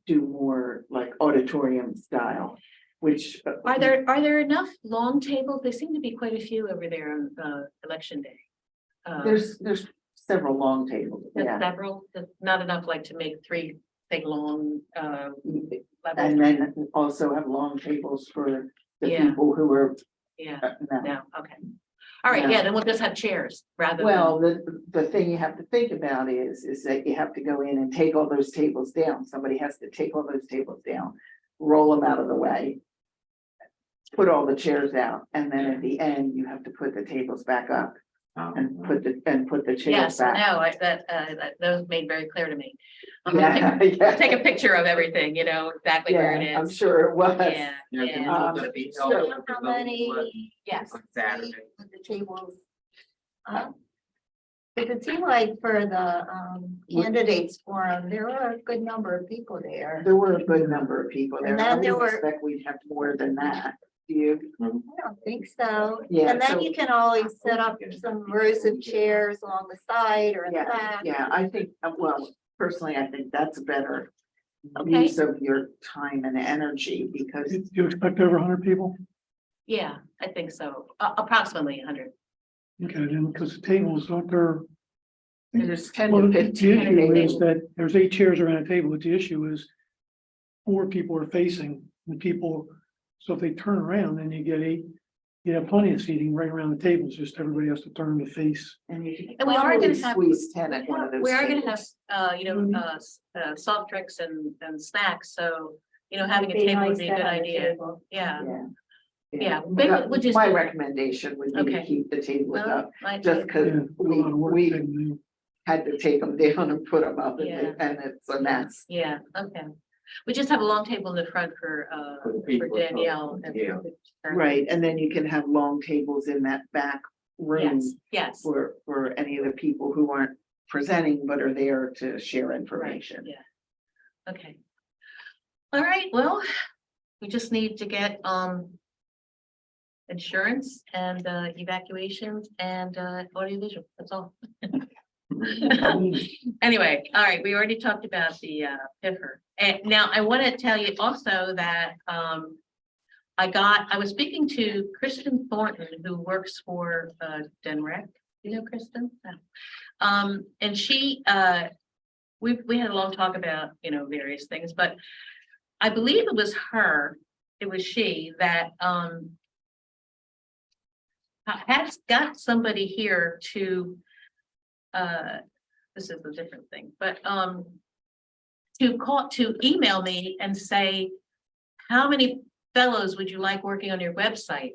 do more like auditorium style, which. Are there enough long tables? There seem to be quite a few over there on election day. There's several long tables, There's yeah. several, not enough like to make 3 big long, level. And then also have long tables for the Yeah. people who are, Yeah, no. no, okay. All right, yeah, then we'll just have chairs rather than. Well, the thing you have to think about is that you have to go in and take all those tables down. Somebody has to take all those tables down, roll them out of the way. Put all the chairs out, and then at the end, you have to put the tables back up and put the chairs Yes, back. no, those made very clear to me. I'm gonna Yeah, take a picture of everything, you know, exactly where it yeah, I'm is. sure it was. Yeah, You know, yeah. then we'll just be held Sure. up to How those many? Yes. on Saturday. With the tables. It seemed like for the candidates forum, there were a good number of people there. There were a good number of people there. And then I there would were- expect we'd have more than that. Do you? I don't think so. Yeah, And then so- you can always set up some rows of chairs along the side or in the Yeah, back. yeah, I think, well, personally, I think that's a better Okay. use of your time and energy because Do you expect over 100 people? Yeah, I think so, approximately 100. Okay, then, because the tables aren't there. there's 10 Well, to the 15 issue is tables. that there's 8 chairs around a table, but the issue is 4 people are facing the people, so if they turn around, then you have plenty of seating right around the tables, just everybody has to turn to face. And you can And we are probably gonna have- squeeze 10 at one of those. We are gonna have, tables. soft drinks and snacks, so, having a It'd be table would nice be to a good have a idea. table. Yeah. Yeah. Yeah, maybe we'll just My do- recommendation would be to Okay. keep the tables Well, up, might just be- because Yeah, a lot of work we taken there. had to take them down and put them up and Yeah. it's a mess. Yeah, okay. We just have a long table in the front For the for people. Danielle. and- Yeah. Right, and then you can have long tables in that back room Yes, yes. for any of the people who aren't presenting but are there to share information. Yeah. Okay. All right, well, we just need to get insurance and evacuations and audiovisual, that's all. Anyway, all right, we already talked about the PIFR. And now I want to tell you also that I was speaking to Kristen Thornton, who works for Denrec. You know Kristen? No. And she we had a long talk about, various things, but I believe it was she that has got somebody here to this is a different thing, but to email me and say, how many fellows would you like working on your website?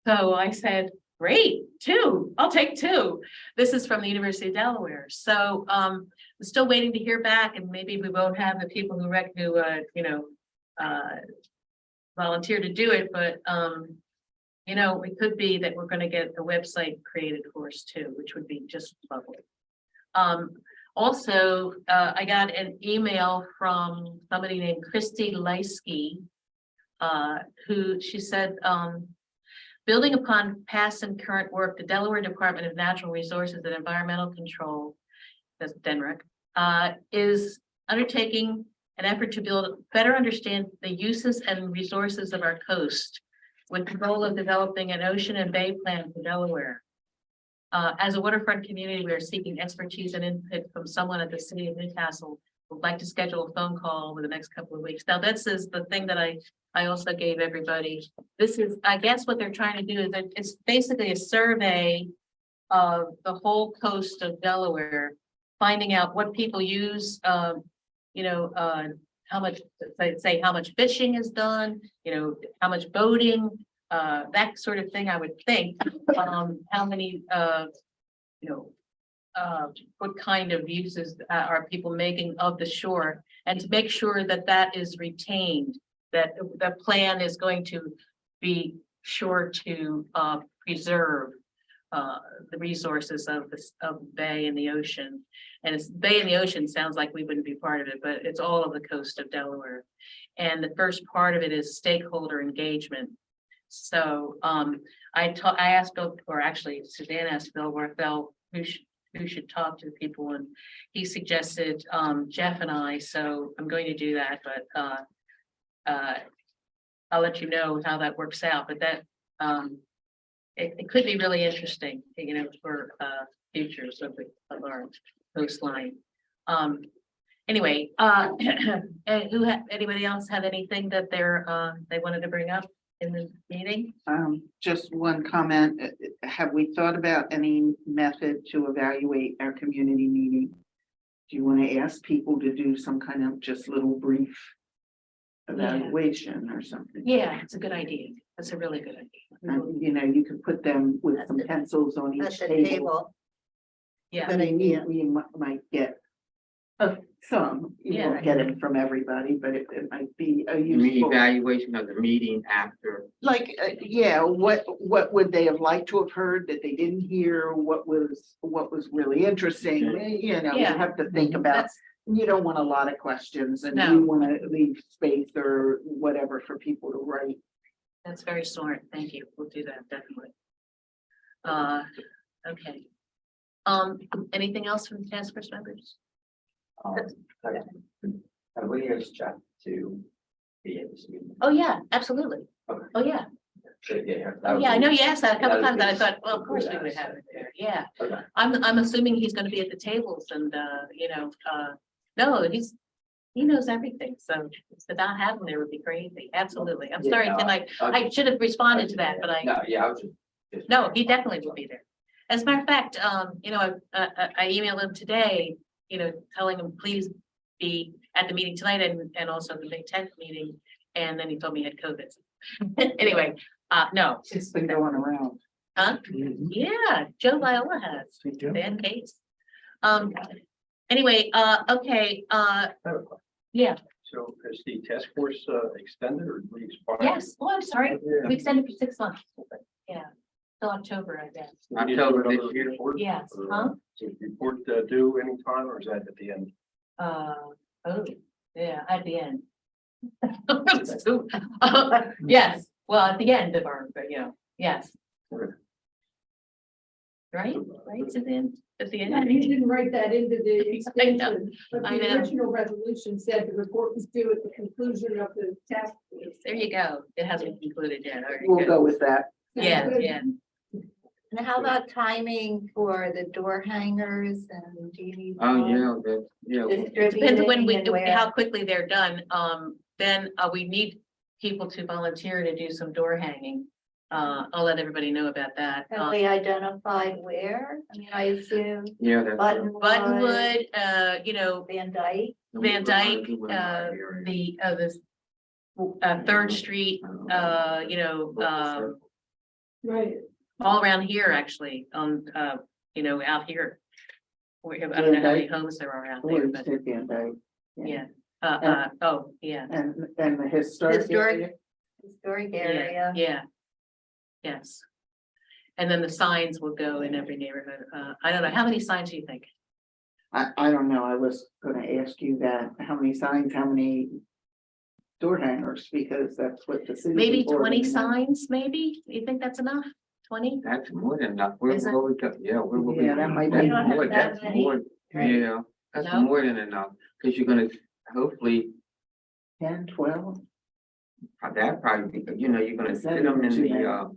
So I said, great, 2, I'll take 2. This is from the University of Delaware. So I'm still waiting to hear back, and maybe we won't have the people who volunteer to do it, but it could be that we're going to get a website created for us too, which would be just lovely. Also, I got an email from somebody named Christy Leisky, who she said, building upon past and current work, the Delaware Department of Natural Resources and Environmental Control, that's DENREC, is undertaking an effort to better understand the uses and resources of our coast with the goal of developing an ocean and bay plan for Delaware. As a waterfront community, we are seeking expertise and input from someone at the city of Newcastle who would like to schedule a phone call over the next couple of weeks. Now, this is the thing that I also gave everybody. This is, I guess what they're trying to do is that it's basically a survey of the whole coast of Delaware, finding out what people use, how much, say how much fishing is done, how much boating, that sort of thing, I would think. How many, what kind of uses are people making of the shore, and to make sure that that is retained, that the plan is going to be sure to preserve the resources of the bay and the ocean. And it's bay and the ocean sounds like we wouldn't be part of it, but it's all of the coast of Delaware. And the first part of it is stakeholder engagement. So I asked Bill, or actually Suzanne asked Bill Worthell who should talk to the people, and he suggested Jeff and I. So I'm going to do that, but I'll let you know how that works out. But that it could be really interesting, for futures of our coastline. Anyway, and anybody else have anything that they wanted to bring up in the meeting? Just one comment. Have we thought about any method to evaluate our community meeting? Do you want to ask people to do some kind of just little brief evaluation or something? Yeah, it's a good idea. That's a really good idea. And, you know, you could put them with some pencils on At each the table. table. Yeah, I mean, we might get some, you Yeah. won't get it from everybody, but it might be a You mean useful. evaluation of the meeting after? Like, yeah, what would they have liked to have heard that they didn't hear? What was really interesting? You know, you Yeah. have to think about, that's, you don't want a lot of questions and No. you want to leave space or whatever for people to write. that's very smart. Thank you. We'll do that, definitely. Okay. Anything else from the task force members? Have we asked Jeff to be in this meeting? Oh, yeah, absolutely. Okay. Oh, yeah. Yeah. Oh, yeah, I know you asked that a couple that times, would and I be- thought, well, of course we would have it there, yeah. Okay. I'm assuming he's gonna be at the tables and, no, he knows everything, so without having there would be crazy, absolutely. I'm Yeah, sorry, no, Tim, I should have responded to that, but No, yeah, I was just. no, he definitely will be there. As a matter of fact, I emailed him today, telling him, please be at the meeting tonight and also the May 10th meeting, and then he told me he had COVID. Anyway, no, It's been going around. huh? Yeah, Joe Viola has, bad case. Anyway, okay, I have a question. yeah, So is the task force extended or re-expired? yes, oh, I'm sorry, Yeah. we extended for 6 months. Yeah, till October, I guess. Do we need to do October another this year. report? Yes, Or, huh? is the report due anytime or is that at the end? Oh, yeah, at the end. So, yes, well, at the end of our, but yes. Okay. Right, right, to the end, at the Yeah, you end. didn't write that into the I know, extension, but I the know. original resolution said the report was due at the conclusion of the task force. There you go. It hasn't concluded yet. All right, We'll good. go with that. Yeah, yeah. And how about timing for the door hangers and do you need? Oh, yeah, Depends when Distributing and where? how quickly they're done. Then we need people to volunteer to do some door hanging. I'll let everybody know about that. Have we identified where? I mean, I assume yeah. That's- Buttonwood, Van Dyke. Van Dyke, this Third Street, Right. all around here, actually, out here. I don't know how many homes there are out there, but yeah. Oh, yeah. And the historic. area? Historic Yeah, area. yeah. Yes. And then the signs will go in every neighborhood. I don't know, how many signs do you think? I don't know. I was gonna ask you that. How many signs, how many door hangers? Because that's what the city. Maybe board 20 would know. signs, maybe? You think that's enough? 20? That's more than enough. Is it? Yeah, that might We be. don't have that That's many, more, right? yeah, that's No? more than enough, because you're gonna, hopefully, 10, 12. that probably, you're gonna Is that sit them in too many? the,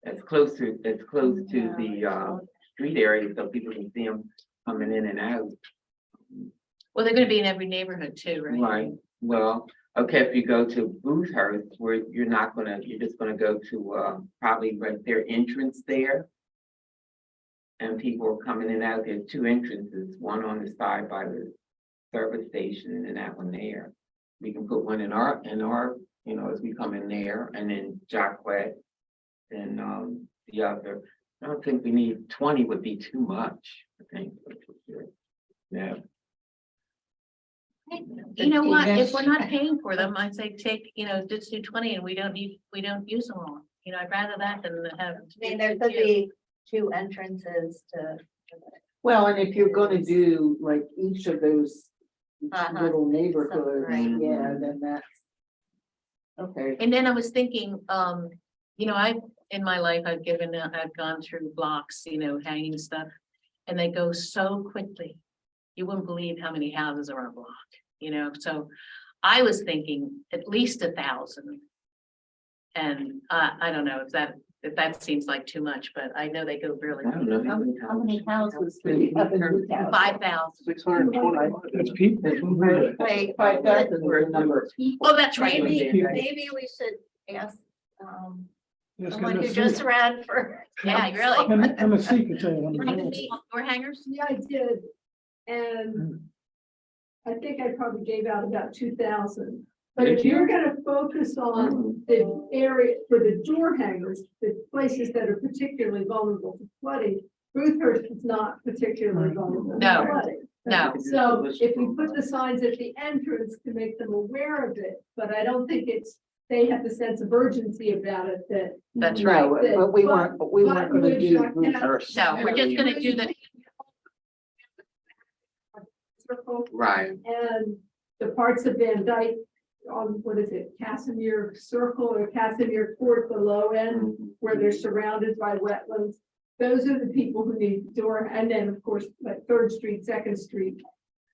as close to the, street area, so people can see them coming in and out. Well, they're gonna be in every neighborhood too, right? Right, well, okay, if you go to Boothurst, where you're just gonna go to, probably right their entrance there. And people are coming in and out, there's 2 entrances, one on the side by the service station and then that one there. We can put one in our, as we come in there, and then Jacquet. And, the other, I don't think we need 20 would be too much, I think. Yeah. You know what, if we're not paying for them, I'd say just do 20 and we don't use them all. I'd rather that than have. I mean, there could be 2 entrances to. Well, and if you're gonna do like each of those Uh-huh. little neighborhoods, Right. yeah, then that's. Okay. And then I was thinking, in my life, I've gone through blocks, hanging stuff. And they go so quickly. You wouldn't believe how many houses are on a block, so I was thinking at least 1,000. And I don't know if that that seems like too much, but I know they go really. I don't know. How many houses do you have in Newtown? 5,000. 620. That's people. Wait, 5,000 is the number of people. Oh, that's right. maybe we should ask, Yes, someone who MSC. just ran for. Yeah, really. MSC can tell you. how many. Door hangers? Yeah, I did. And I think I probably gave out about 2,000. But if you're gonna focus on the area for the door hangers, the places that are particularly vulnerable to flooding, Boothurst is not particularly vulnerable to No. flooding. No. So if we put the signs at the entrance to make them aware of it, but I don't think they have the sense of urgency about it that. That's right. No, but we weren't gonna do Boothurst. No, we're just gonna do the, Circle. Right. And the parts of Van Dyke on, what is it, Casimir Circle or Casimir Court, the low end, where they're surrounded by wetlands. Those are the people who need door, and then, of course, like Third Street, Second Street,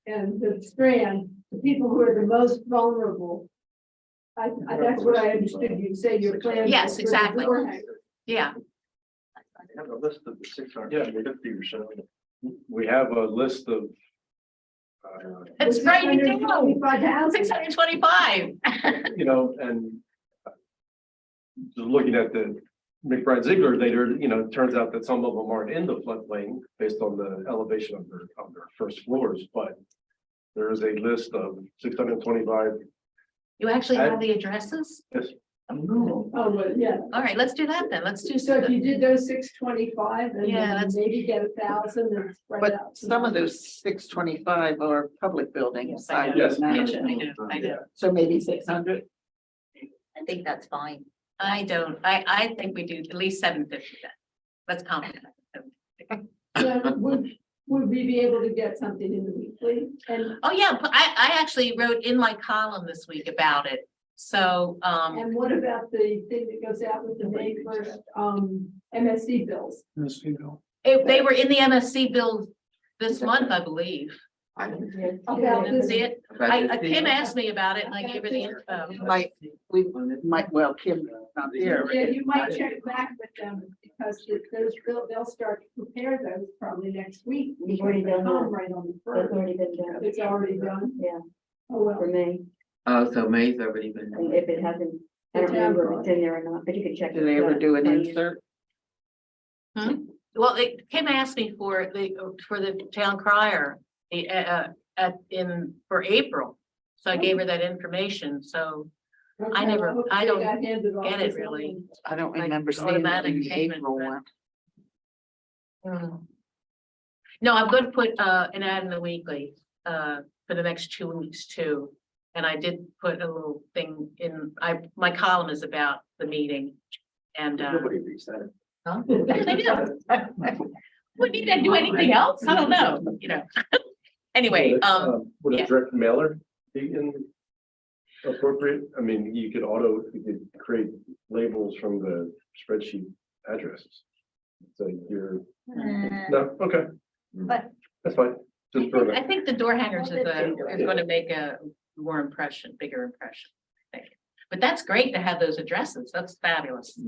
and the Strand, the people who are the most vulnerable. That's what I understood you say, your plan. Yes, is for the exactly. door hangers. yeah, I have a list of the 650 or so. We have a list of. it's right in there. 625,000. 625. You know, and. Just looking at the McBride Ziegler data, you know, it turns out that some of them aren't in the floodplain based on the elevation of their first floors, but. There is a list of 625. You actually have the addresses? Yes. Oh, well, yeah. All right, let's do that then. Let's do So if you something. did those 625 and Yeah, then that's- maybe get 1,000 and spread But out. some of those 625 are public buildings. Yes, I know. Yes. Yes, I know, I know. So maybe 600. I think that's fine. I don't, I think we do at least 750 then. Let's compliment. So would we be able to get something in the weekly? And, Oh, yeah, but I actually wrote in my column this week about it. So, and what about the thing that goes out with the May 1st, MSC bills? MSC bill. if they were in the MSC bill this month, I believe. I didn't About Didn't this, see it. Kim asked me about it and I gave her the info. We might, well, Kim's not here. yeah, you might check back with them because those, they'll start to prepare those probably next week. We've already done that. Right on the That's first. already been done, It's already done. yeah, Oh, well. for me, Oh, so May's already been. and if it hasn't, I don't remember if it's in there or not, but you can check. Do they ever do an it. insert? Well, Kim asked me for the town crier, for April. So I gave her that information, so I never- Hopefully I don't that handed off get it to really. someone. I don't Like remember seeing that automatic in the payment, April but- one. No, I'm gonna put an ad in the weekly for the next 2 weeks too. And I did put a little thing in, my column is about the meeting. And Nobody reads that. huh? Yeah, they do. Would need to do anything else? I don't know, you know. Anyway, Would yeah. a direct mailer be appropriate? I mean, you could create labels from the spreadsheet addresses. So you're, no, okay, But that's fine. Just for I that. think the door hangers is gonna make a bigger impression. I think. But that's great to have those addresses. That's fabulous.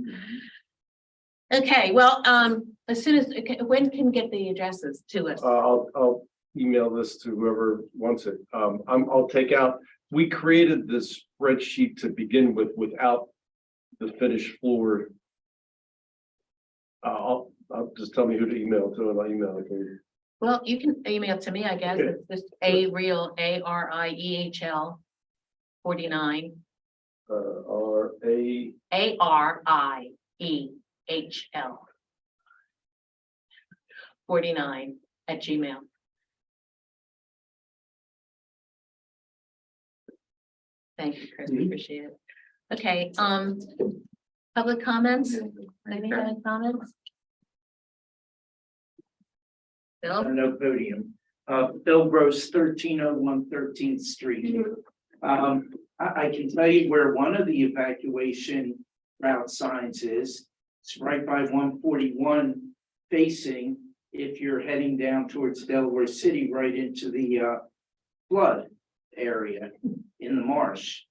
Okay, well, as soon as, when can get the addresses to us? I'll email this to whoever wants it. I'll take out, we created this spreadsheet to begin with without the finished floor. I'll just tell me who to email to and I'll email it to you. Well, you can email to me, I guess. Okay. It's just ARIEHL 49, R-A, ARIEHL 49 @gmail. Thank you, Chris, appreciate it. Okay, public comments? Any other comments? Bill? No podium. Bill Gross, 1301 13th Street. I can tell you where one of the evacuation route signs is. It's right by 141 facing, if you're heading down towards Delaware City, right into the flood area in the marsh.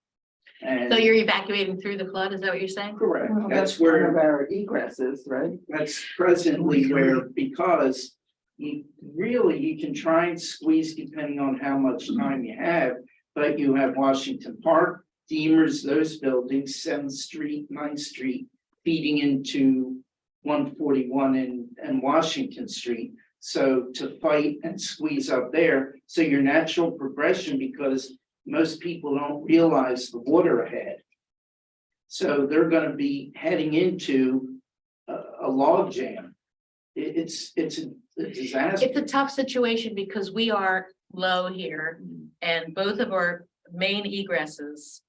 And So you're evacuating through the flood, is that what you're saying? correct, Well, that's one where. of our egresses, right? That's presently where, because you really, you can try and squeeze depending on how much time you have. But you have Washington Park, Deemers, those buildings, 7th Street, 9th Street, feeding into 141 and Washington Street. So to fight and squeeze up there, so your natural progression, because most people don't realize the water ahead. So they're gonna be heading into a log jam. It's a disaster. It's a tough situation because we are low here and both of our main egresses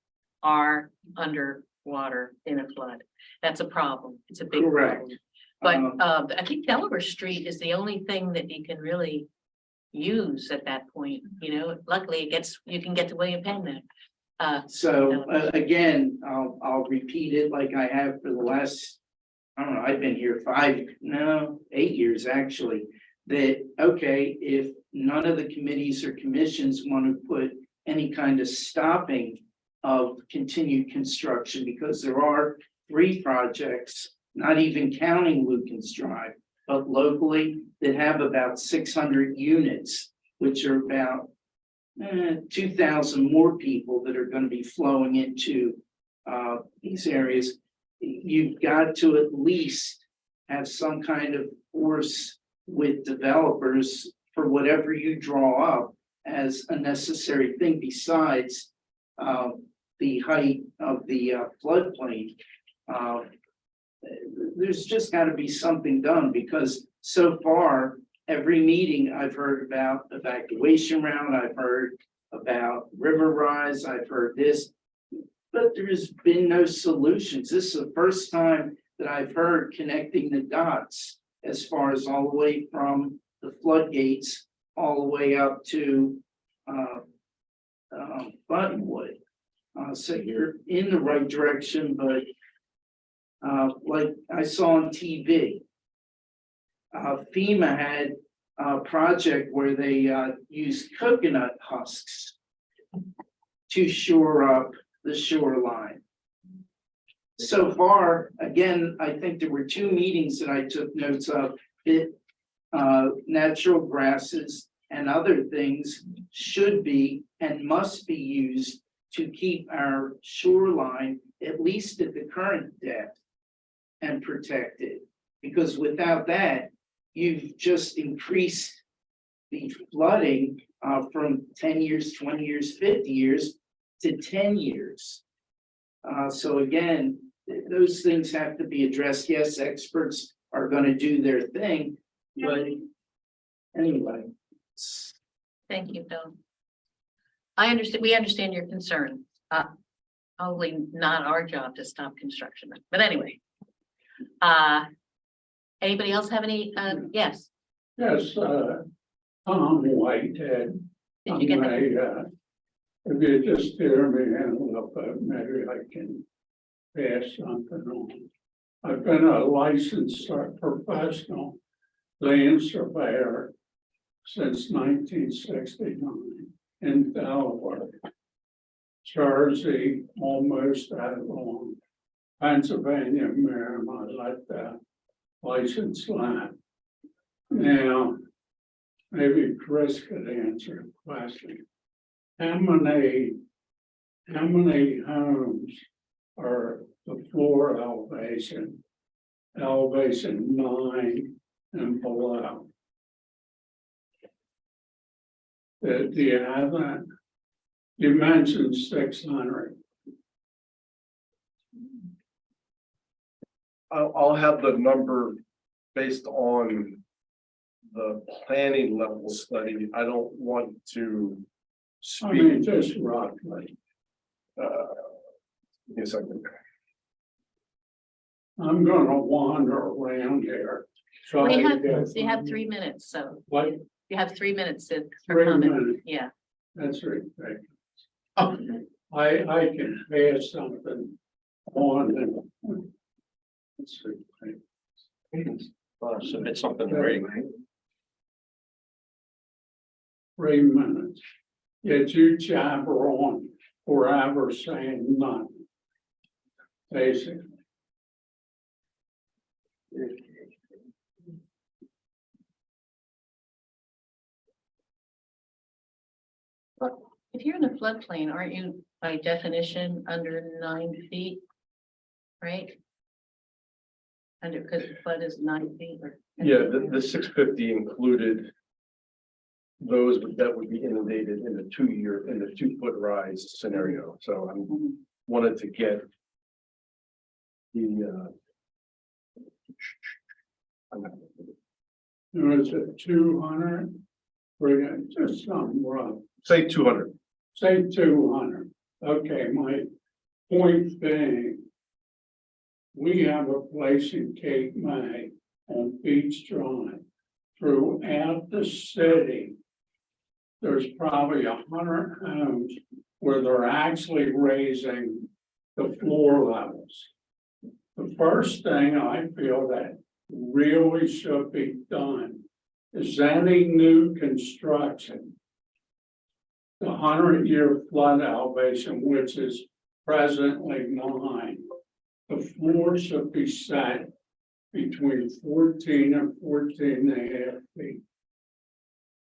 are underwater in a flood. That's a problem. It's a big Correct. problem. But Um, I think Delaware Street is the only thing that you can really use at that point, you know, luckily you can get to William Penn there. So again, I'll repeat it like I have for the last, I don't know, I've been here 8 years actually. That, okay, if none of the committees or commissions want to put any kind of stopping of continued construction, because there are 3 projects, not even counting Lucan's Drive, but locally that have about 600 units, which are about 2,000 more people that are going to be flowing into these areas. You've got to at least have some kind of force with developers for whatever you draw up as a necessary thing besides the height of the floodplain. There's just got to be something done, because so far, every meeting I've heard about evacuation route, I've heard about river rise, I've heard this, but there's been no solutions. This is the first time that I've heard connecting the dots as far as all the way from the floodgates all the way up to Buttonwood. So you're in the right direction, but like I saw on TV, FEMA had a project where they used coconut husks to shore up the shoreline. So far, again, I think there were 2 meetings that I took notes of. Natural grasses and other things should be and must be used to keep our shoreline at least at the current depth and protect it. Because without that, you've just increased the flooding from 10 years, 20 years, 50 years to 10 years. So again, those things have to be addressed. Yes, experts are going to do their thing, but anyway. Thank you, Bill. We understand your concern. Probably not our job to stop construction, but anyway. Anybody else have any, yes, Yes, Tom Whitehead. did you get that? If you just steer me in a little bit, maybe I can pass something on. I've been a licensed professional land surveyor since 1969 in Delaware. Jersey, almost that long. Pennsylvania, Maryland, I like that license land. Now, maybe Chris could answer the question. How many homes are the floor elevation 9 and below? Do you have that? You mentioned 600. I'll have the number based on the planning level study. I don't want to I mean, speak. just roughly. Give me a second. I'm gonna wander around here. try to get You have 3 minutes, so What, you have 3 minutes for 3 comment, minutes? yeah. That's ridiculous. I can pass something on and. That's ridiculous. Submit something, right? 3 minutes. Get you jabber on forever saying nothing. Basically. If you're in a floodplain, aren't you by definition under 9 feet? Right? Under, because the flood is 9 feet or. Yeah, the 650 included those that would be inundated in the 2-foot rise scenario. So I Mhm. wanted to get the There was a 200, bring it just something rough, say 200. say 200. Okay, my point being, we have a place in Cape May on Beach Drive. Throughout the city, there's probably 100 homes where they're actually raising the floor levels. The first thing I feel that really should be done is any new construction. The 100-year flood elevation, which is presently 9, the floor should be set between 14 and 14 and a half feet.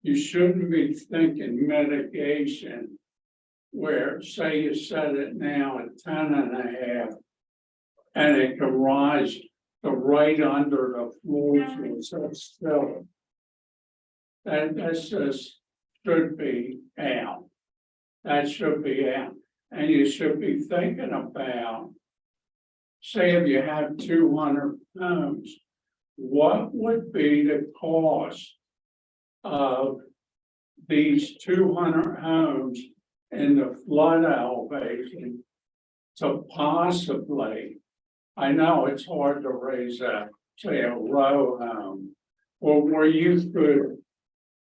You shouldn't be thinking mitigation where, say you set it now at 10 and a half, and it can rise to right under the floor, so it's still. That's just should be out. That should be out, and you should be thinking about, say if you have 200 homes, what would be the cost of these 200 homes in the flood elevation to possibly, I know it's hard to raise a, say, a row home, or where you could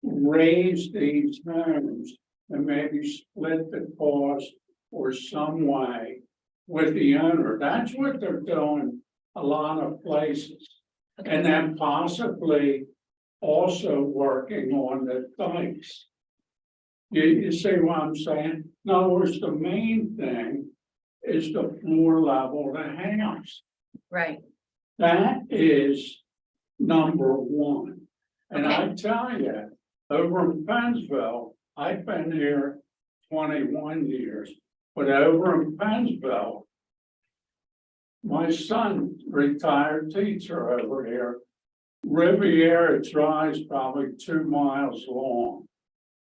raise these homes and maybe split the cost or some way with the owner. That's what they're doing a lot of places. And then possibly also working on the dikes. You see what I'm saying? In other words, the main thing is the floor level of the house. Right, That is number one. And I tell you, over in Pennsville, I've been here 21 years, but over in Pennsville, my son, retired teacher over here, Riviera Drive's probably 2 miles long.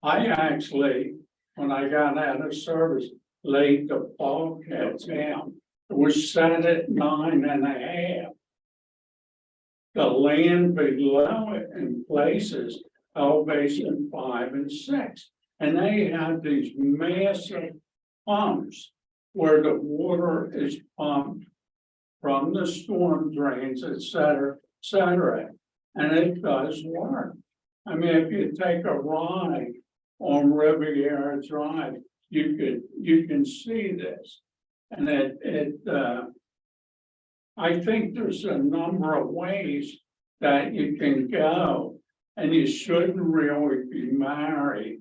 I actually, when I got out of service, laid the bulkhead down. It was set at 9 and a half. The land below it in places, elevation 5 and 6. And they have these massive pumps where the water is pumped from the storm drains, et cetera, et cetera. And it does work. I mean, if you take a ride on Riviera Drive, you can see this. And I think there's a number of ways that you can go, and you shouldn't really be married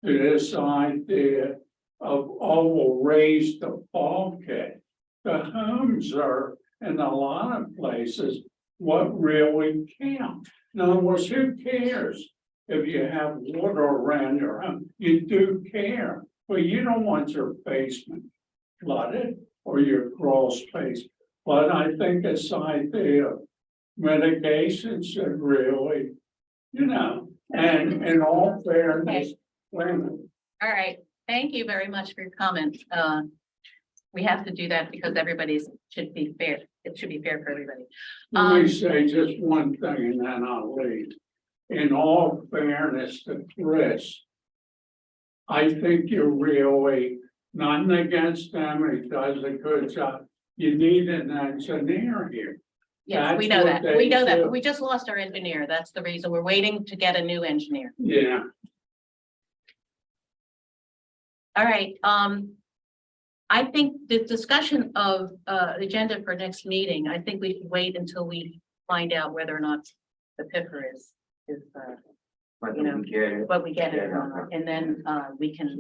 to this idea of, oh, we'll raise the bulkhead. The homes are, in a lot of places, what really counts. In other words, who cares if you have water around your home? You do care, but you don't want your basement flooded or your crawl space. But I think this idea of mitigation should really, and in all fairness, women. all right, thank you very much for your comments. We have to do that because everybody's should be fair, it should be fair for everybody. Let me say just one thing and then I'll leave. In all fairness to Chris, I think you're really, nothing against him, he does a good job. You need an engineer here. Yes, we That's know what that, we they know that, do. but we just lost our engineer, that's the reason, we're waiting to get a new engineer. Yeah, All right, I think the discussion of agenda for next meeting, I think we should wait until we find out whether or not the PIFR is you know, we get it. what we get, Yeah. and then, we can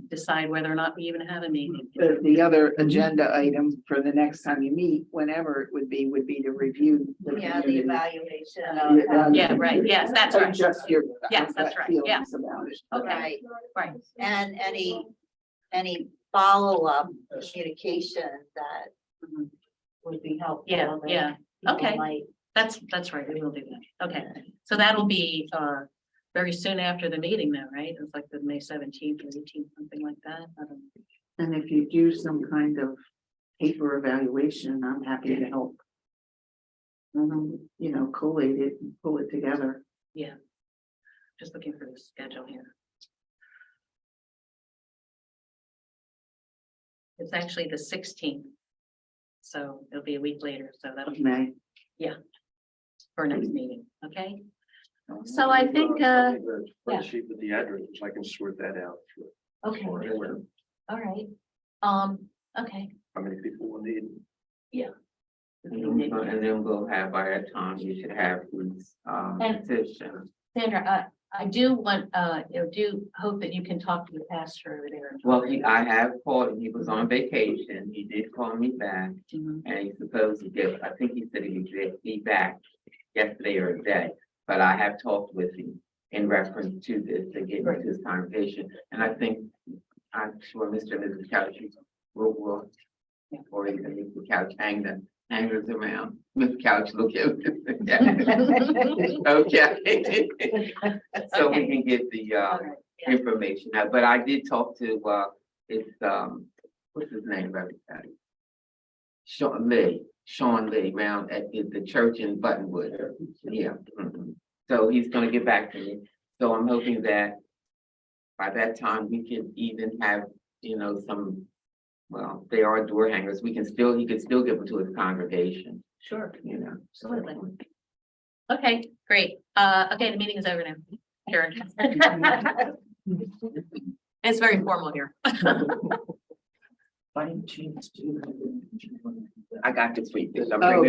decide whether or not we even have a meeting. The other agenda item for the next time you meet, whenever it would be to review. the Yeah, the community. evaluation Yeah, of. Yeah, right, yes, that's right. Adjust your. Yes, that's right, yeah. feelings about it. Okay, Right, right. and any follow-up communication that would be helpful. Yeah, that yeah. people Okay. might- That's right, we will do that. Okay, so that'll be, very soon after the meeting though, right? It's like the May 17th or 18th, something like that. I don't know. And if you do some kind of paper evaluation, I'm happy to help. You know, collate it and pull it together. Yeah. Just looking for the schedule here. It's actually the 16th. So it'll be a week later, so that'll be May. for next meeting, okay? So I think, yeah. Spreadsheet with the addresses, I can sort that out. Okay, Or anywhere, all right. Okay. how many people will need. And then we'll have by that time, you should have these, And- petitions. Sandra, I do want, do hope that you can talk to the pastor over there. Well, I have called him, he was on vacation, he did call me back, Mhm. and he's supposed to get, I think he said he would be back yesterday or today. But I have talked with him in reference to this, to get into this congregation, and I think, I'm sure Mr. and Mrs. Couch will, Yeah. or even Mr. Couch hangers around, Ms. Couch, look at. Okay. So we can get the, All right, yeah. information out, but I did talk to, it's, what's his name, everybody? Sean Lee, around at the church in Buttonwood, yeah. Mhm. So he's gonna get back to me, so I'm hoping that by that time, we can even have, you know, some, well, they are door hangers, he could still give them to his congregation, Sure, you know. absolutely. Okay, great. Okay, the meeting is over now. Sure. It's very formal here. I got this week. I'm Oh. bringing